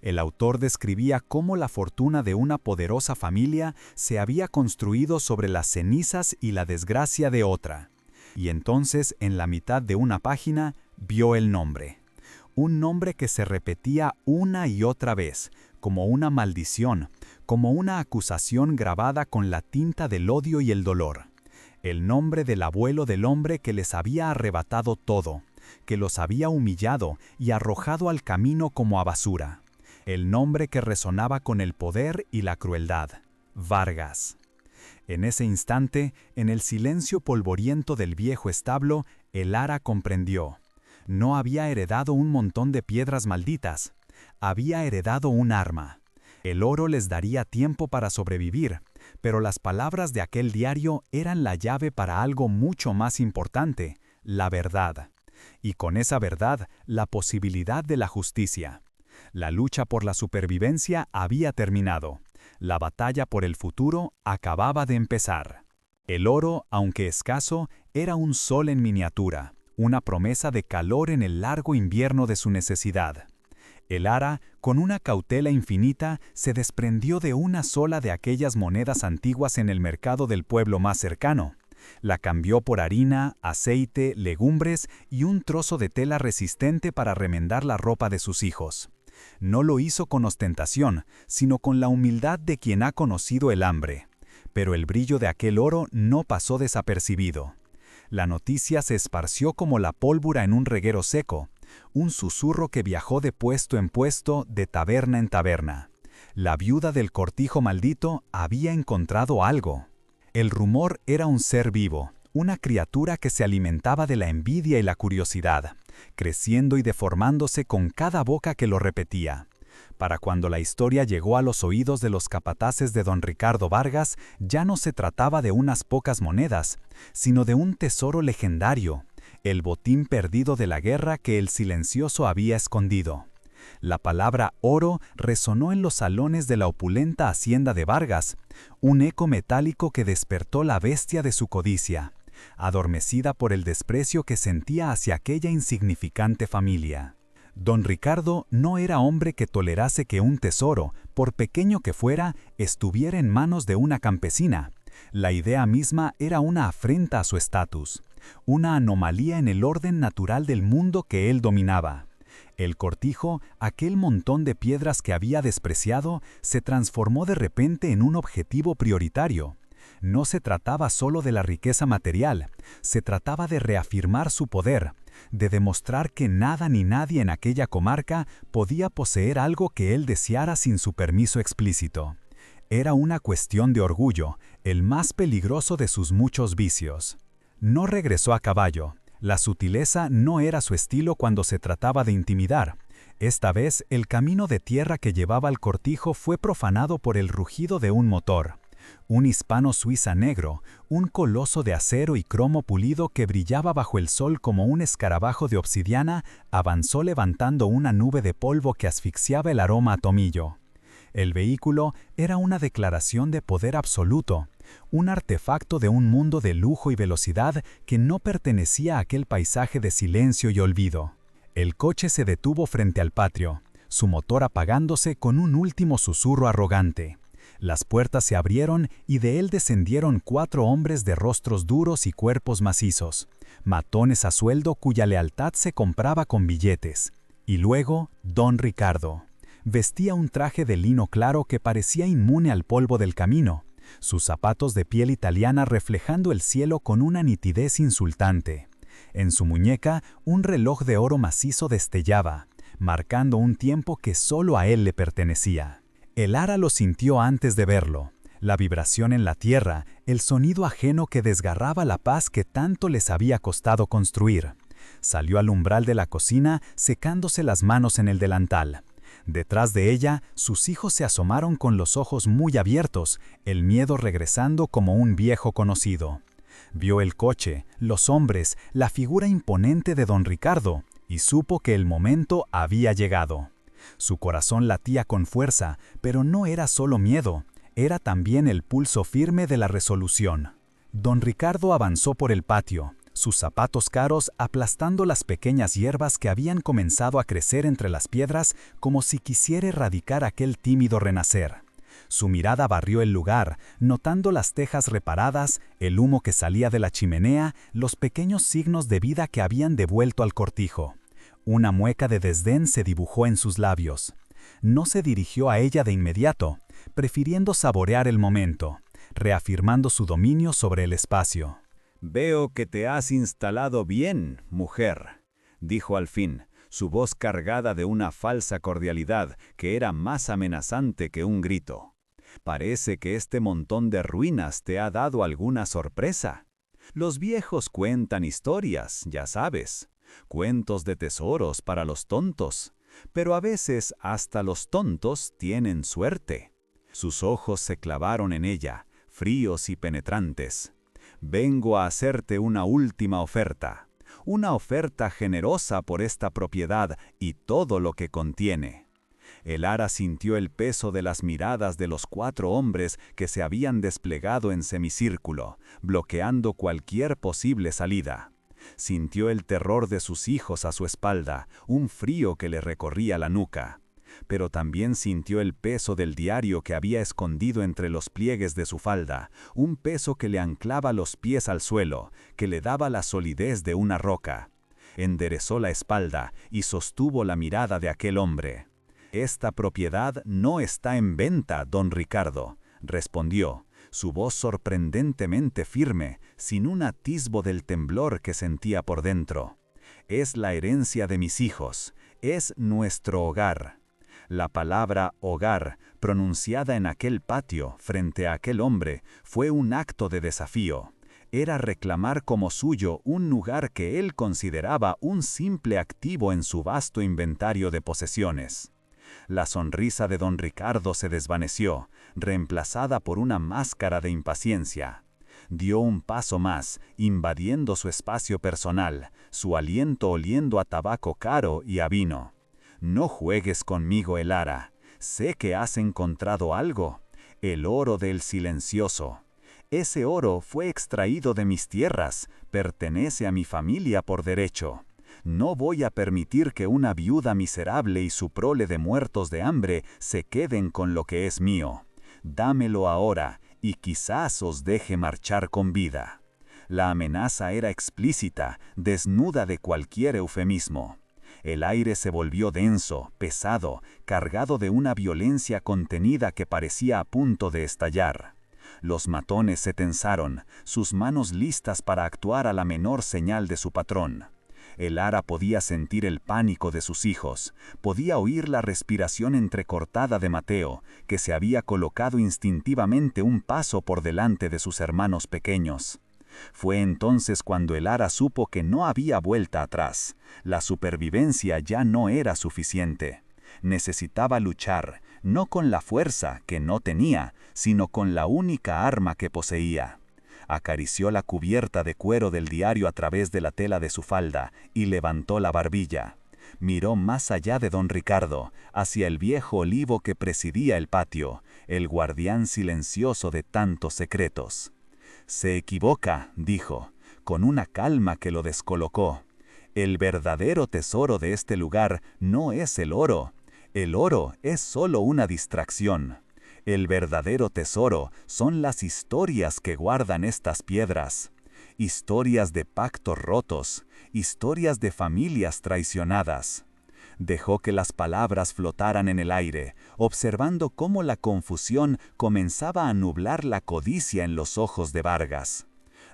El autor describía cómo la fortuna de una poderosa familia se había construido sobre las cenizas y la desgracia de otra. Y entonces, en la mitad de una página, vio el nombre. Un nombre que se repetía una y otra vez, como una maldición, como una acusación grabada con la tinta del odio y el dolor. El nombre del abuelo del hombre que les había arrebatado todo, que los había humillado y arrojado al camino como a basura. El nombre que resonaba con el poder y la crueldad: Vargas. En ese instante, en el silencio polvoriento del viejo establo, el ara comprendió. No había heredado un montón de piedras malditas, había heredado un arma. El oro les daría tiempo para sobrevivir, pero las palabras de aquel diario eran la llave para algo mucho más importante: la verdad. Y con esa verdad, la posibilidad de la justicia. La lucha por la supervivencia había terminado. La batalla por el futuro acababa de empezar. El oro, aunque escaso, era un sol en miniatura, una promesa de calor en el largo invierno de su necesidad. El ara, con una cautela infinita, se desprendió de una sola de aquellas monedas antiguas en el mercado del pueblo más cercano. La cambió por harina, aceite, legumbres y un trozo de tela resistente para remendar la ropa de sus hijos. No lo hizo con ostentación, sino con la humildad de quien ha conocido el hambre. Pero el brillo de aquel oro no pasó desapercibido. La noticia se esparció como la pólvora en un reguero seco, un susurro que viajó de puesto en puesto, de taberna en taberna. La viuda del cortijo maldito había encontrado algo. El rumor era un ser vivo, una criatura que se alimentaba de la envidia y la curiosidad, creciendo y deformándose con cada boca que lo repetía. Para cuando la historia llegó a los oídos de los capataces de don Ricardo Vargas, ya no se trataba de unas pocas monedas, sino de un tesoro legendario, el botín perdido de la guerra que el Silencioso había escondido. La palabra oro resonó en los salones de la opulenta hacienda de Vargas, un eco metálico que despertó la bestia de su codicia, adormecida por el desprecio que sentía hacia aquella insignificante familia. Don Ricardo no era hombre que tolerase que un tesoro, por pequeño que fuera, estuviera en manos de una campesina. La idea misma era una afrenta a su estatus, una anomalía en el orden natural del mundo que él dominaba. El cortijo, aquel montón de piedras que había despreciado, se transformó de repente en un objetivo prioritario. No se trataba solo de la riqueza material, se trataba de reafirmar su poder, de demostrar que nada ni nadie en aquella comarca podía poseer algo que él deseara sin su permiso explícito. Era una cuestión de orgullo, el más peligroso de sus muchos vicios. No regresó a caballo. La sutileza no era su estilo cuando se trataba de intimidar. Esta vez, el camino de tierra que llevaba al cortijo fue profanado por el rugido de un motor. Un hispano suiza negro, un coloso de acero y cromo pulido que brillaba bajo el sol como un escarabajo de obsidiana, avanzó levantando una nube de polvo que asfixiaba el aroma a tomillo. El vehículo era una declaración de poder absoluto, un artefacto de un mundo de lujo y velocidad que no pertenecía a aquel paisaje de silencio y olvido. El coche se detuvo frente al patio, su motor apagándose con un último susurro arrogante. Las puertas se abrieron y de él descendieron 4 hombres de rostros duros y cuerpos macizos, matones a sueldo cuya lealtad se compraba con billetes. Y luego, don Ricardo. Vestía un traje de lino claro que parecía inmune al polvo del camino, sus zapatos de piel italiana reflejando el cielo con una nitidez insultante. En su muñeca, un reloj de oro macizo destellaba, marcando un tiempo que solo a él le pertenecía. El ara lo sintió antes de verlo, la vibración en la tierra, el sonido ajeno que desgarraba la paz que tanto les había costado construir. Salió al umbral de la cocina, secándose las manos en el delantal. Detrás de ella, sus hijos se asomaron con los ojos muy abiertos, el miedo regresando como un viejo conocido. Vio el coche, los hombres, la figura imponente de don Ricardo, y supo que el momento había llegado. Su corazón latía con fuerza, pero no era solo miedo, era también el pulso firme de la resolución. Don Ricardo avanzó por el patio, sus zapatos caros aplastando las pequeñas hierbas que habían comenzado a crecer entre las piedras como si quisiera erradicar aquel tímido renacer. Su mirada barrió el lugar, notando las tejas reparadas, el humo que salía de la chimenea, los pequeños signos de vida que habían devuelto al cortijo. Una mueca de desdén se dibujó en sus labios. No se dirigió a ella de inmediato, prefiriendo saborear el momento, reafirmando su dominio sobre el espacio. «Veo que te has instalado bien, mujer», dijo al fin, su voz cargada de una falsa cordialidad que era más amenazante que un grito. «Parece que este montón de ruinas te ha dado alguna sorpresa. Los viejos cuentan historias, ya sabes, cuentos de tesoros para los tontos, pero a veces hasta los tontos tienen suerte». Sus ojos se clavaron en ella, fríos y penetrantes. «Vengo a hacerte una última oferta, una oferta generosa por esta propiedad y todo lo que contiene». El ara sintió el peso de las miradas de los 4 hombres que se habían desplegado en semicírculo, bloqueando cualquier posible salida. Sintió el terror de sus hijos a su espalda, un frío que le recorría la nuca. Pero también sintió el peso del diario que había escondido entre los pliegues de su falda, un peso que le anclaba los pies al suelo, que le daba la solidez de una roca. Enderezó la espalda y sostuvo la mirada de aquel hombre. «Esta propiedad no está en venta, don Ricardo», respondió, su voz sorprendentemente firme, sin un atisbo del temblor que sentía por dentro. «Es la herencia de mis hijos, es nuestro hogar». La palabra hogar, pronunciada en aquel patio, frente a aquel hombre, fue un acto de desafío. Era reclamar como suyo un lugar que él consideraba un simple activo en su vasto inventario de posesiones. La sonrisa de don Ricardo se desvaneció, reemplazada por una máscara de impaciencia. Dio un paso más, invadiendo su espacio personal, su aliento oliendo a tabaco caro y a vino. «No juegues conmigo, el ara. Sé que has encontrado algo. El oro del silencioso. Ese oro fue extraído de mis tierras, pertenece a mi familia por derecho. No voy a permitir que una viuda miserable y su prole de muertos de hambre se queden con lo que es mío. Dámelo ahora, y quizás os deje marchar con vida». La amenaza era explícita, desnuda de cualquier eufemismo. El aire se volvió denso, pesado, cargado de una violencia contenida que parecía a punto de estallar. Los matones se tensaron, sus manos listas para actuar a la menor señal de su patrón. El ara podía sentir el pánico de sus hijos, podía oír la respiración entrecortada de Mateo, que se había colocado instintivamente un paso por delante de sus hermanos pequeños. Fue entonces cuando el ara supo que no había vuelta atrás. La supervivencia ya no era suficiente. Necesitaba luchar, no con la fuerza que no tenía, sino con la única arma que poseía. Acarició la cubierta de cuero del diario a través de la tela de su falda y levantó la barbilla. Miró más allá de don Ricardo, hacia el viejo olivo que presidía el patio, el guardián silencioso de tantos secretos. «Se equivoca», dijo, con una calma que lo descolocó. «El verdadero tesoro de este lugar no es el oro. El oro es solo una distracción. El verdadero tesoro son las historias que guardan estas piedras. Historias de pactos rotos, historias de familias traicionadas». Dejó que las palabras flotaran en el aire, observando cómo la confusión comenzaba a nublar la codicia en los ojos de Vargas.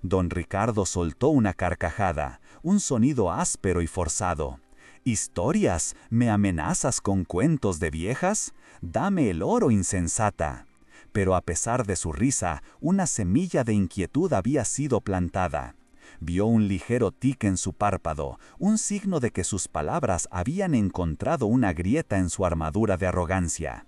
Don Ricardo soltó una carcajada, un sonido áspero y forzado. «¿Historias? ¿Me amenazas con cuentos de viejas? Dame el oro, insensata». Pero a pesar de su risa, una semilla de inquietud había sido plantada. Vio un ligero tic en su párpado, un signo de que sus palabras habían encontrado una grieta en su armadura de arrogancia.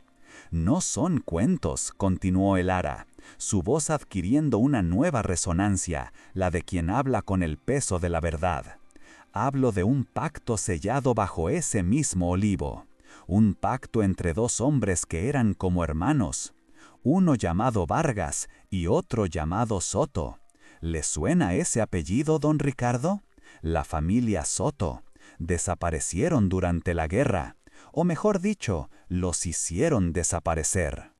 «No son cuentos», continuó el ara, su voz adquiriendo una nueva resonancia, la de quien habla con el peso de la verdad. «Hablo de un pacto sellado bajo ese mismo olivo, un pacto entre dos hombres que eran como hermanos, uno llamado Vargas y otro llamado Soto. ¿Le suena ese apellido, don Ricardo? La familia Soto. Desaparecieron durante la guerra, o mejor dicho, los hicieron desaparecer».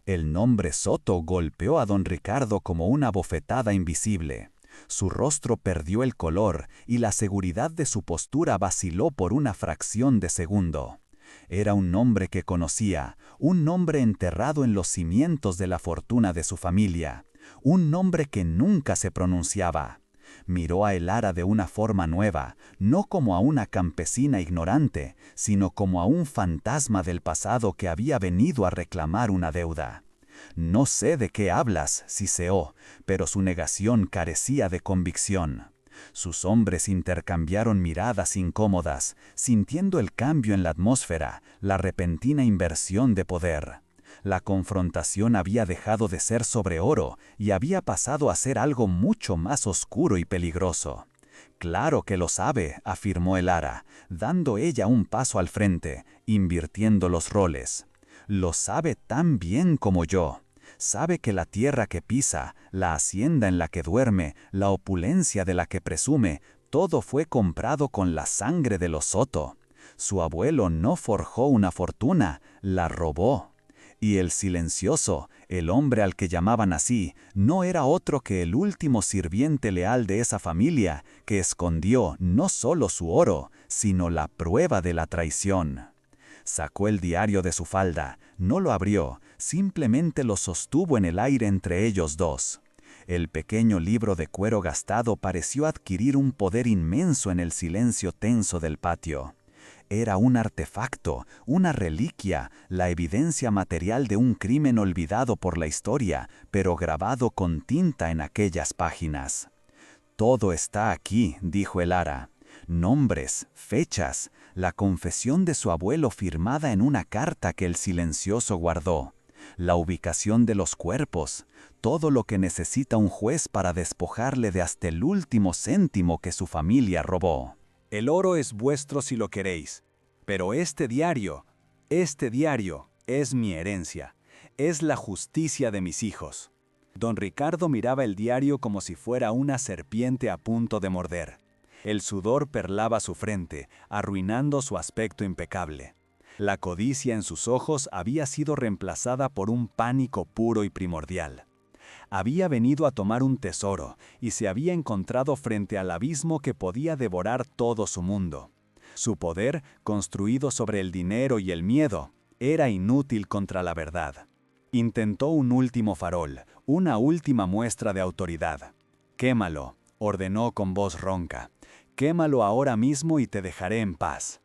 El nombre Soto golpeó a don Ricardo como una bofetada invisible. Su rostro perdió el color y la seguridad de su postura vaciló por una fracción de segundo. Era un nombre que conocía, un nombre enterrado en los cimientos de la fortuna de su familia, un nombre que nunca se pronunciaba. Miró a Elara de una forma nueva, no como a una campesina ignorante, sino como a un fantasma del pasado que había venido a reclamar una deuda. «No sé de qué hablas», siseó, pero su negación carecía de convicción. Sus hombres intercambiaron miradas incómodas, sintiendo el cambio en la atmósfera, la repentina inversión de poder. La confrontación había dejado de ser sobre oro y había pasado a ser algo mucho más oscuro y peligroso. «Claro que lo sabe», afirmó el ara, dando ella un paso al frente, invirtiendo los roles. «Lo sabe tan bien como yo. Sabe que la tierra que pisa, la hacienda en la que duerme, la opulencia de la que presume, todo fue comprado con la sangre de los Soto. Su abuelo no forjó una fortuna, la robó. Y el silencioso, el hombre al que llamaban así, no era otro que el último sirviente leal de esa familia, que escondió no solo su oro, sino la prueba de la traición». Sacó el diario de su falda, no lo abrió, simplemente lo sostuvo en el aire entre ellos dos. El pequeño libro de cuero gastado pareció adquirir un poder inmenso en el silencio tenso del patio. Era un artefacto, una reliquia, la evidencia material de un crimen olvidado por la historia, pero grabado con tinta en aquellas páginas. «Todo está aquí», dijo el ara. «Nombres, fechas, la confesión de su abuelo firmada en una carta que el silencioso guardó, la ubicación de los cuerpos, todo lo que necesita un juez para despojarle de hasta el último céntimo que su familia robó». «El oro es vuestro si lo queréis, pero este diario es mi herencia, es la justicia de mis hijos». Don Ricardo miraba el diario como si fuera una serpiente a punto de morder. El sudor perlaba su frente, arruinando su aspecto impecable. La codicia en sus ojos había sido reemplazada por un pánico puro y primordial. Había venido a tomar un tesoro y se había encontrado frente al abismo que podía devorar todo su mundo. Su poder, construido sobre el dinero y el miedo, era inútil contra la verdad. Intentó un último farol, una última muestra de autoridad. «Quémalo», ordenó con voz ronca. «Quémalo ahora mismo y te dejaré en paz».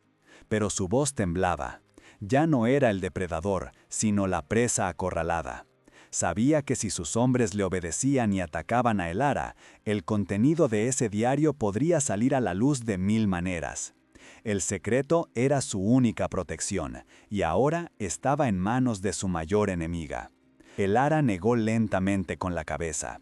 Pero su voz temblaba. Ya no era el depredador, sino la presa acorralada. Sabía que si sus hombres le obedecían y atacaban a Elara, el contenido de ese diario podría salir a la luz de 1000 maneras. El secreto era su única protección, y ahora estaba en manos de su mayor enemiga. Elara negó lentamente con la cabeza.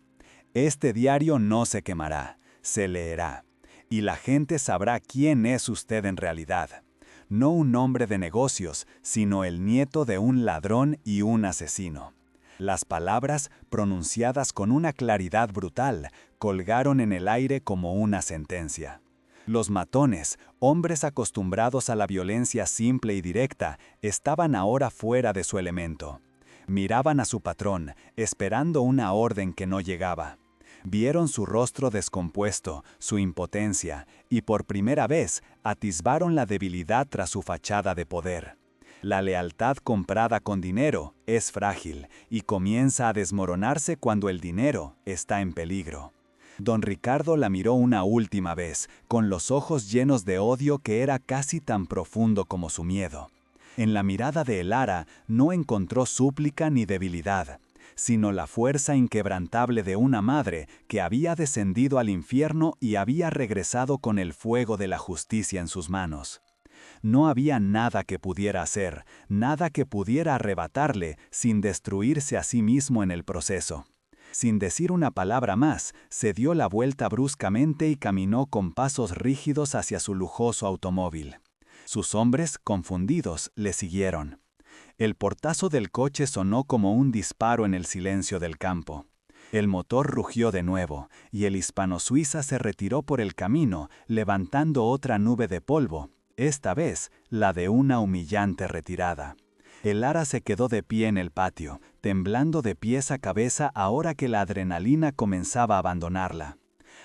«Este diario no se quemará, se leerá, y la gente sabrá quién es usted en realidad. No un hombre de negocios, sino el nieto de un ladrón y un asesino». Las palabras, pronunciadas con una claridad brutal, colgaron en el aire como una sentencia. Los matones, hombres acostumbrados a la violencia simple y directa, estaban ahora fuera de su elemento. Miraban a su patrón, esperando una orden que no llegaba. Vieron su rostro descompuesto, su impotencia, y por primera vez atisbaron la debilidad tras su fachada de poder. La lealtad comprada con dinero es frágil y comienza a desmoronarse cuando el dinero está en peligro. Don Ricardo la miró una última vez, con los ojos llenos de odio que era casi tan profundo como su miedo. En la mirada de Elara no encontró súplica ni debilidad, sino la fuerza inquebrantable de una madre que había descendido al infierno y había regresado con el fuego de la justicia en sus manos. No había nada que pudiera hacer, nada que pudiera arrebatarle sin destruirse a sí mismo en el proceso. Sin decir una palabra más, se dio la vuelta bruscamente y caminó con pasos rígidos hacia su lujoso automóvil. Sus hombres, confundidos, le siguieron. El portazo del coche sonó como un disparo en el silencio del campo. El motor rugió de nuevo, y el hispano-suiza se retiró por el camino, levantando otra nube de polvo, esta vez la de una humillante retirada. Elara se quedó de pie en el patio, temblando de pies a cabeza ahora que la adrenalina comenzaba a abandonarla.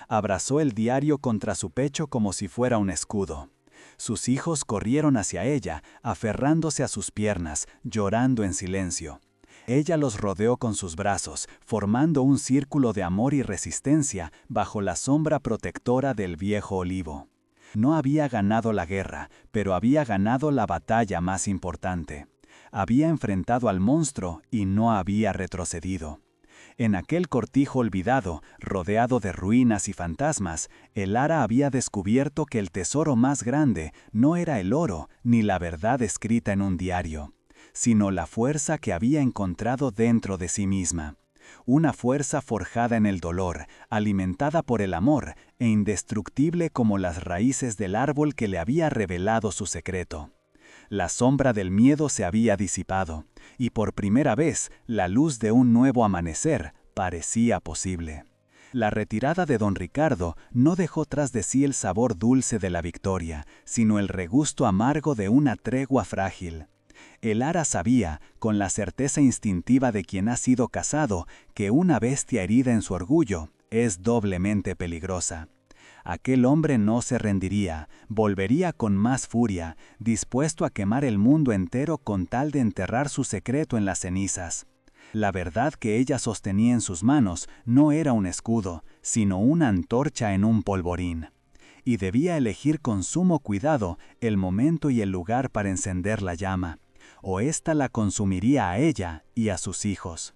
Abrazó el diario contra su pecho como si fuera un escudo. Sus hijos corrieron hacia ella, aferrándose a sus piernas, llorando en silencio. Ella los rodeó con sus brazos, formando un círculo de amor y resistencia bajo la sombra protectora del viejo olivo. No había ganado la guerra, pero había ganado la batalla más importante. Había enfrentado al monstruo y no había retrocedido. En aquel cortijo olvidado, rodeado de ruinas y fantasmas, Elara había descubierto que el tesoro más grande no era el oro ni la verdad escrita en un diario, sino la fuerza que había encontrado dentro de sí misma. Una fuerza forjada en el dolor, alimentada por el amor e indestructible como las raíces del árbol que le había revelado su secreto. La sombra del miedo se había disipado, y por primera vez la luz de un nuevo amanecer parecía posible. La retirada de don Ricardo no dejó tras de sí el sabor dulce de la victoria, sino el regusto amargo de una tregua frágil. Elara sabía, con la certeza instintiva de quien ha sido cazado, que una bestia herida en su orgullo es doblemente peligrosa. Aquel hombre no se rendiría, volvería con más furia, dispuesto a quemar el mundo entero con tal de enterrar su secreto en las cenizas. La verdad que ella sostenía en sus manos no era un escudo, sino una antorcha en un polvorín. Y debía elegir con sumo cuidado el momento y el lugar para encender la llama, o ésta la consumiría a ella y a sus hijos.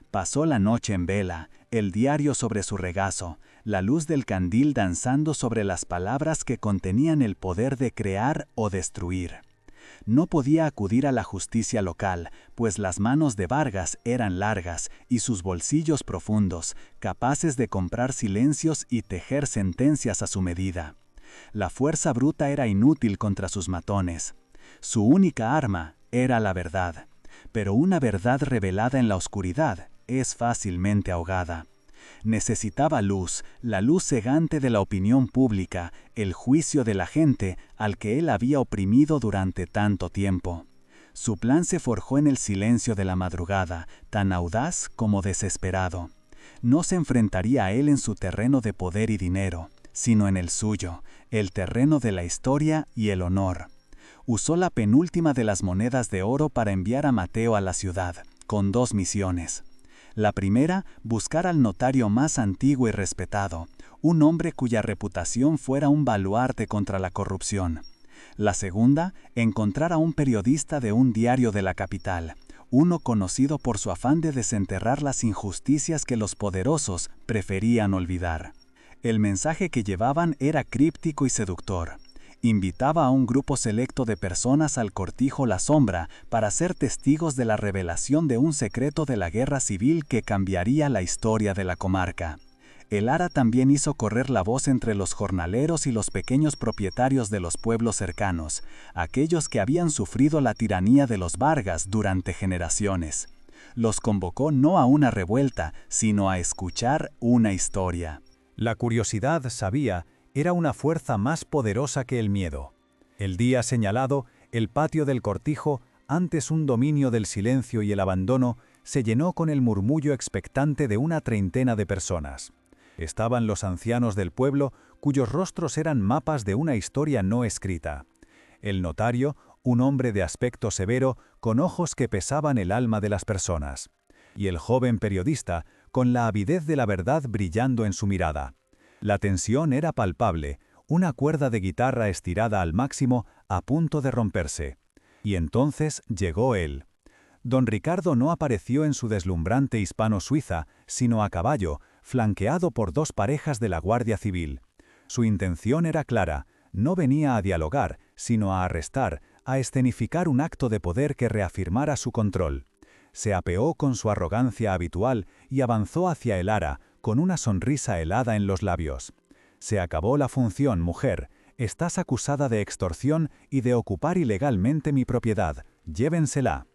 Pasó la noche en vela, el diario sobre su regazo, la luz del candil danzando sobre las palabras que contenían el poder de crear o destruir. No podía acudir a la justicia local, pues las manos de Vargas eran largas y sus bolsillos profundos, capaces de comprar silencios y tejer sentencias a su medida. La fuerza bruta era inútil contra sus matones. Su única arma era la verdad, pero una verdad revelada en la oscuridad es fácilmente ahogada. Necesitaba luz, la luz cegante de la opinión pública, el juicio de la gente al que él había oprimido durante tanto tiempo. Su plan se forjó en el silencio de la madrugada, tan audaz como desesperado. No se enfrentaría a él en su terreno de poder y dinero, sino en el suyo, el terreno de la historia y el honor. Usó la penúltima de las monedas de oro para enviar a Mateo a la ciudad, con 2 misiones. La primera, buscar al notario más antiguo y respetado, un hombre cuya reputación fuera un baluarte contra la corrupción. La segunda, encontrar a un periodista de un diario de la capital, uno conocido por su afán de desenterrar las injusticias que los poderosos preferían olvidar. El mensaje que llevaban era críptico y seductor. Invitaba a un grupo selecto de personas al cortijo La Sombra para ser testigos de la revelación de un secreto de la guerra civil que cambiaría la historia de la comarca. Elara también hizo correr la voz entre los jornaleros y los pequeños propietarios de los pueblos cercanos, aquellos que habían sufrido la tiranía de los Vargas durante generaciones. Los convocó no a una revuelta, sino a escuchar una historia. La curiosidad, sabía, era una fuerza más poderosa que el miedo. El día señalado, el patio del cortijo, antes un dominio del silencio y el abandono, se llenó con el murmullo expectante de una treintena de personas. Estaban los ancianos del pueblo, cuyos rostros eran mapas de una historia no escrita. El notario, un hombre de aspecto severo, con ojos que pesaban el alma de las personas. Y el joven periodista, con la avidez de la verdad brillando en su mirada. La tensión era palpable, una cuerda de guitarra estirada al máximo, a punto de romperse. Y entonces llegó él. Don Ricardo no apareció en su deslumbrante hispano-suiza, sino a caballo, flanqueado por 2 parejas de la Guardia Civil. Su intención era clara, no venía a dialogar, sino a arrestar, a escenificar un acto de poder que reafirmara su control. Se apeó con su arrogancia habitual y avanzó hacia el ara, con una sonrisa helada en los labios. «Se acabó la función, mujer. Estás acusada de extorsión y de ocupar ilegalmente mi propiedad. Llévensela».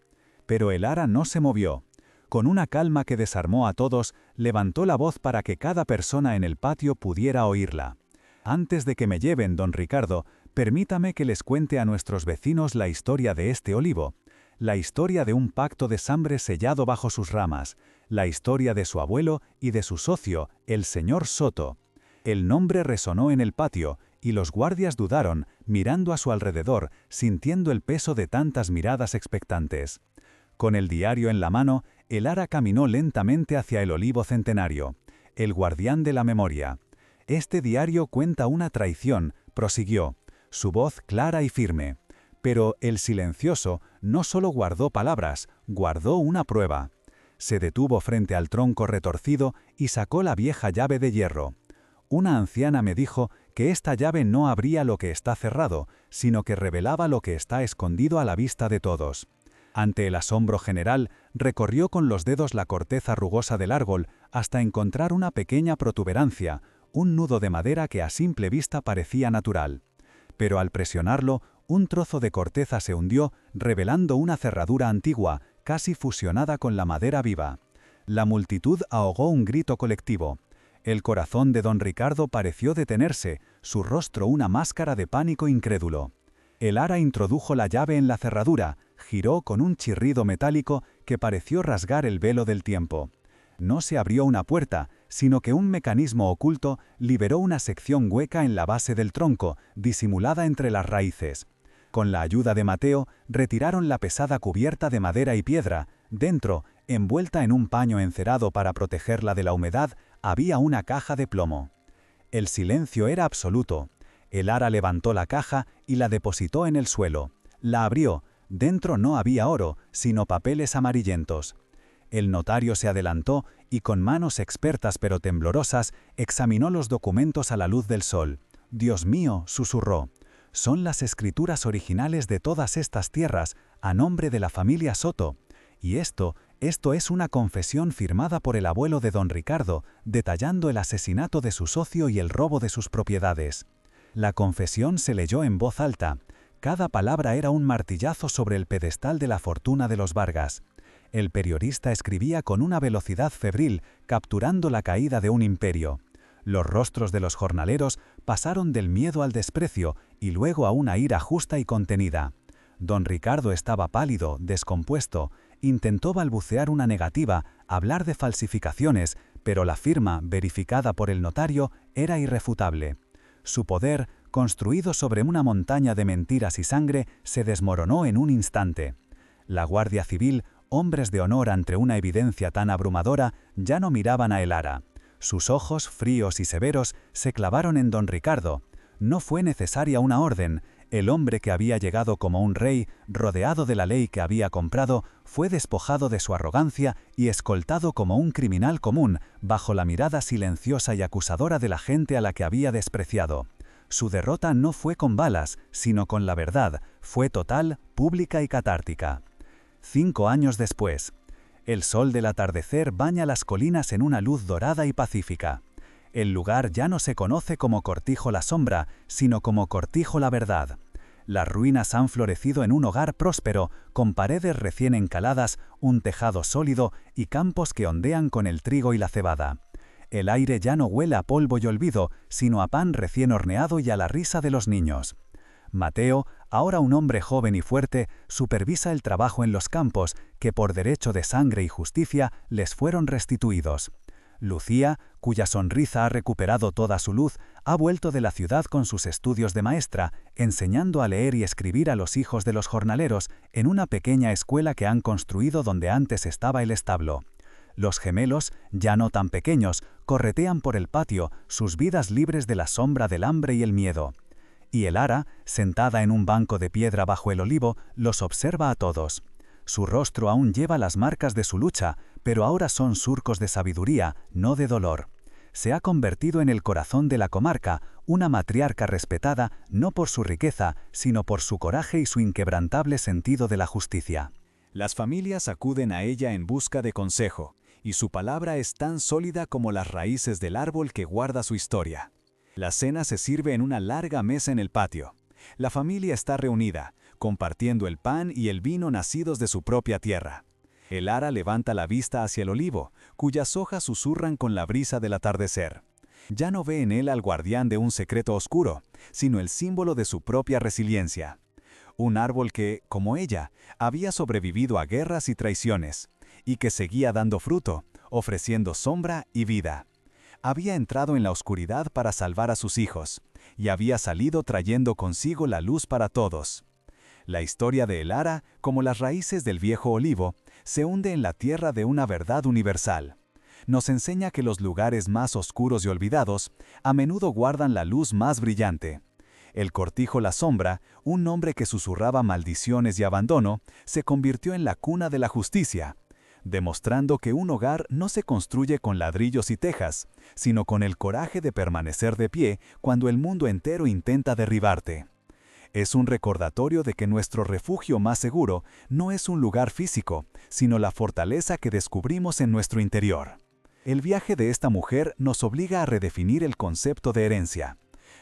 Pero el ara no se movió. Con una calma que desarmó a todos, levantó la voz para que cada persona en el patio pudiera oírla. «Antes de que me lleven, don Ricardo, permítame que les cuente a nuestros vecinos la historia de este olivo. La historia de un pacto de sangre sellado bajo sus ramas. La historia de su abuelo y de su socio, el señor Soto». El nombre resonó en el patio, y los guardias dudaron, mirando a su alrededor, sintiendo el peso de tantas miradas expectantes. Con el diario en la mano, el ara caminó lentamente hacia el olivo centenario, el guardián de la memoria. «Este diario cuenta una traición», prosiguió, su voz clara y firme. Pero el silencioso no solo guardó palabras, guardó una prueba. Se detuvo frente al tronco retorcido y sacó la vieja llave de hierro. «Una anciana me dijo que esta llave no abría lo que está cerrado, sino que revelaba lo que está escondido a la vista de todos». Ante el asombro general, recorrió con los dedos la corteza rugosa del árbol hasta encontrar una pequeña protuberancia, un nudo de madera que a simple vista parecía natural. Pero al presionarlo, un trozo de corteza se hundió, revelando una cerradura antigua, casi fusionada con la madera viva. La multitud ahogó un grito colectivo. El corazón de don Ricardo pareció detenerse, su rostro una máscara de pánico incrédulo. El ara introdujo la llave en la cerradura, giró con un chirrido metálico que pareció rasgar el velo del tiempo. No se abrió una puerta, sino que un mecanismo oculto liberó una sección hueca en la base del tronco, disimulada entre las raíces. Con la ayuda de Mateo, retiraron la pesada cubierta de madera y piedra. Dentro, envuelta en un paño encerado para protegerla de la humedad, había una caja de plomo. El silencio era absoluto. El ara levantó la caja y la depositó en el suelo. La abrió. Dentro no había oro, sino papeles amarillentos. El notario se adelantó y con manos expertas pero temblorosas examinó los documentos a la luz del sol. «Dios mío», susurró, «son las escrituras originales de todas estas tierras, a nombre de la familia Soto. Y esto es una confesión firmada por el abuelo de don Ricardo, detallando el asesinato de su socio y el robo de sus propiedades». La confesión se leyó en voz alta. Cada palabra era un martillazo sobre el pedestal de la fortuna de los Vargas. El periodista escribía con una velocidad febril, capturando la caída de un imperio. Los rostros de los jornaleros pasaron del miedo al desprecio y luego a una ira justa y contenida. Don Ricardo estaba pálido, descompuesto. Intentó balbucear una negativa, hablar de falsificaciones, pero la firma, verificada por el notario, era irrefutable. Su poder, construido sobre una montaña de mentiras y sangre, se desmoronó en un instante. La Guardia Civil, hombres de honor ante una evidencia tan abrumadora, ya no miraban a el ara. Sus ojos, fríos y severos, se clavaron en don Ricardo. No fue necesaria una orden. El hombre que había llegado como un rey, rodeado de la ley que había comprado, fue despojado de su arrogancia y escoltado como un criminal común, bajo la mirada silenciosa y acusadora de la gente a la que había despreciado. Su derrota no fue con balas, sino con la verdad, fue total, pública y catártica. 5 años después. El sol del atardecer baña las colinas en una luz dorada y pacífica. El lugar ya no se conoce como Cortijo la Sombra, sino como Cortijo la Verdad. Las ruinas han florecido en un hogar próspero, con paredes recién encaladas, un tejado sólido y campos que ondean con el trigo y la cebada. El aire ya no huele a polvo y olvido, sino a pan recién horneado y a la risa de los niños. Mateo, ahora un hombre joven y fuerte, supervisa el trabajo en los campos, que por derecho de sangre y justicia les fueron restituidos. Lucía, cuya sonrisa ha recuperado toda su luz, ha vuelto de la ciudad con sus estudios de maestra, enseñando a leer y escribir a los hijos de los jornaleros en una pequeña escuela que han construido donde antes estaba el establo. Los gemelos, ya no tan pequeños, corretean por el patio, sus vidas libres de la sombra del hambre y el miedo. Y el ara, sentada en un banco de piedra bajo el olivo, los observa a todos. Su rostro aún lleva las marcas de su lucha, pero ahora son surcos de sabiduría, no de dolor. Se ha convertido en el corazón de la comarca, una matriarca respetada no por su riqueza, sino por su coraje y su inquebrantable sentido de la justicia. Las familias acuden a ella en busca de consejo, y su palabra es tan sólida como las raíces del árbol que guarda su historia. La cena se sirve en una larga mesa en el patio. La familia está reunida, compartiendo el pan y el vino nacidos de su propia tierra. El ara levanta la vista hacia el olivo, cuyas hojas susurran con la brisa del atardecer. Ya no ve en él al guardián de un secreto oscuro, sino el símbolo de su propia resiliencia. Un árbol que, como ella, había sobrevivido a guerras y traiciones, y que seguía dando fruto, ofreciendo sombra y vida. Había entrado en la oscuridad para salvar a sus hijos, y había salido trayendo consigo la luz para todos. La historia de el ara, como las raíces del viejo olivo, se hunde en la tierra de una verdad universal. Nos enseña que los lugares más oscuros y olvidados a menudo guardan la luz más brillante. El cortijo La Sombra, un nombre que susurraba maldiciones y abandono, se convirtió en la cuna de la justicia, demostrando que un hogar no se construye con ladrillos y tejas, sino con el coraje de permanecer de pie cuando el mundo entero intenta derribarte. Es un recordatorio de que nuestro refugio más seguro no es un lugar físico, sino la fortaleza que descubrimos en nuestro interior. El viaje de esta mujer nos obliga a redefinir el concepto de herencia.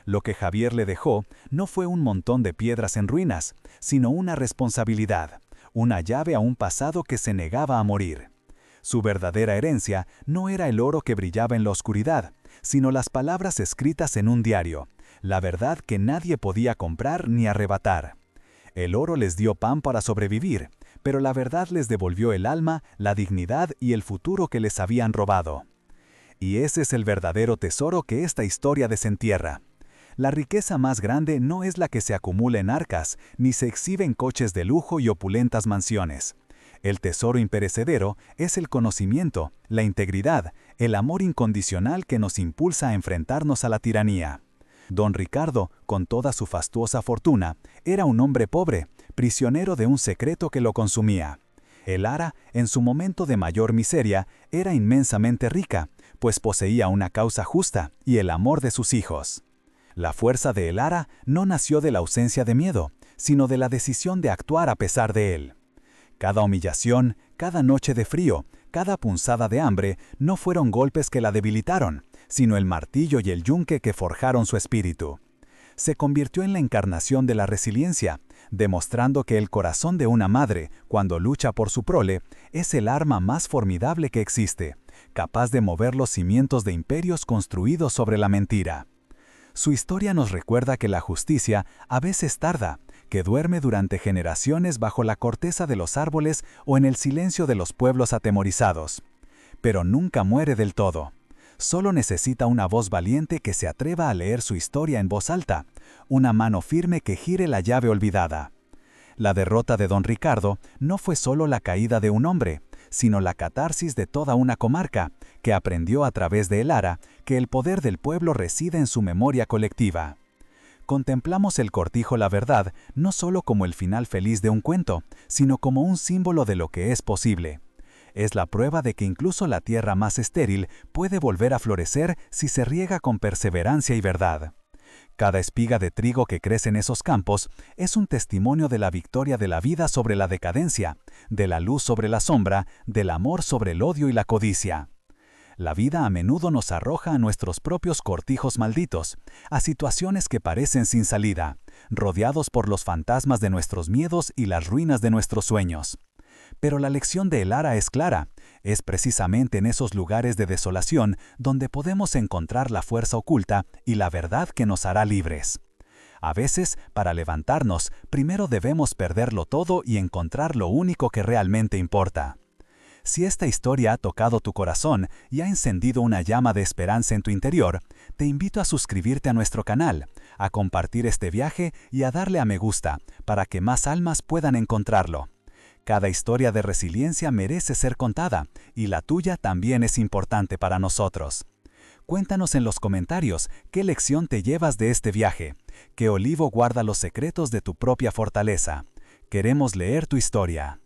Lo que Javier le dejó no fue un montón de piedras en ruinas, sino una responsabilidad, una llave a un pasado que se negaba a morir. Su verdadera herencia no era el oro que brillaba en la oscuridad, sino las palabras escritas en un diario, la verdad que nadie podía comprar ni arrebatar. El oro les dio pan para sobrevivir, pero la verdad les devolvió el alma, la dignidad y el futuro que les habían robado. Y ese es el verdadero tesoro que esta historia desentierra. La riqueza más grande no es la que se acumula en arcas, ni se exhibe en coches de lujo y opulentas mansiones. El tesoro imperecedero es el conocimiento, la integridad, el amor incondicional que nos impulsa a enfrentarnos a la tiranía. Don Ricardo, con toda su fastuosa fortuna, era un hombre pobre, prisionero de un secreto que lo consumía. El ara, en su momento de mayor miseria, era inmensamente rica, pues poseía una causa justa y el amor de sus hijos. La fuerza de el ara no nació de la ausencia de miedo, sino de la decisión de actuar a pesar de él. Cada humillación, cada noche de frío, cada punzada de hambre no fueron golpes que la debilitaron, sino el martillo y el yunque que forjaron su espíritu. Se convirtió en la encarnación de la resiliencia, demostrando que el corazón de una madre, cuando lucha por su prole, es el arma más formidable que existe, capaz de mover los cimientos de imperios construidos sobre la mentira. Su historia nos recuerda que la justicia a veces tarda, que duerme durante generaciones bajo la corteza de los árboles o en el silencio de los pueblos atemorizados. Pero nunca muere del todo. Solo necesita una voz valiente que se atreva a leer su historia en voz alta, una mano firme que gire la llave olvidada. La derrota de Don Ricardo no fue solo la caída de un hombre, sino la catarsis de toda una comarca, que aprendió a través de el ara que el poder del pueblo reside en su memoria colectiva. Contemplamos el cortijo La Verdad no solo como el final feliz de un cuento, sino como un símbolo de lo que es posible. Es la prueba de que incluso la tierra más estéril puede volver a florecer si se riega con perseverancia y verdad. Cada espiga de trigo que crece en esos campos es un testimonio de la victoria de la vida sobre la decadencia, de la luz sobre la sombra, del amor sobre el odio y la codicia. La vida a menudo nos arroja a nuestros propios cortijos malditos, a situaciones que parecen sin salida, rodeados por los fantasmas de nuestros miedos y las ruinas de nuestros sueños. Pero la lección de el ara es clara. Es precisamente en esos lugares de desolación donde podemos encontrar la fuerza oculta y la verdad que nos hará libres. A veces, para levantarnos, primero debemos perderlo todo y encontrar lo único que realmente importa. Si esta historia ha tocado tu corazón y ha encendido una llama de esperanza en tu interior, te invito a suscribirte a nuestro canal, a compartir este viaje y a darle a me gusta, para que más almas puedan encontrarlo. Cada historia de resiliencia merece ser contada, y la tuya también es importante para nosotros. Cuéntanos en los comentarios qué lección te llevas de este viaje, qué olivo guarda los secretos de tu propia fortaleza. Queremos leer tu historia.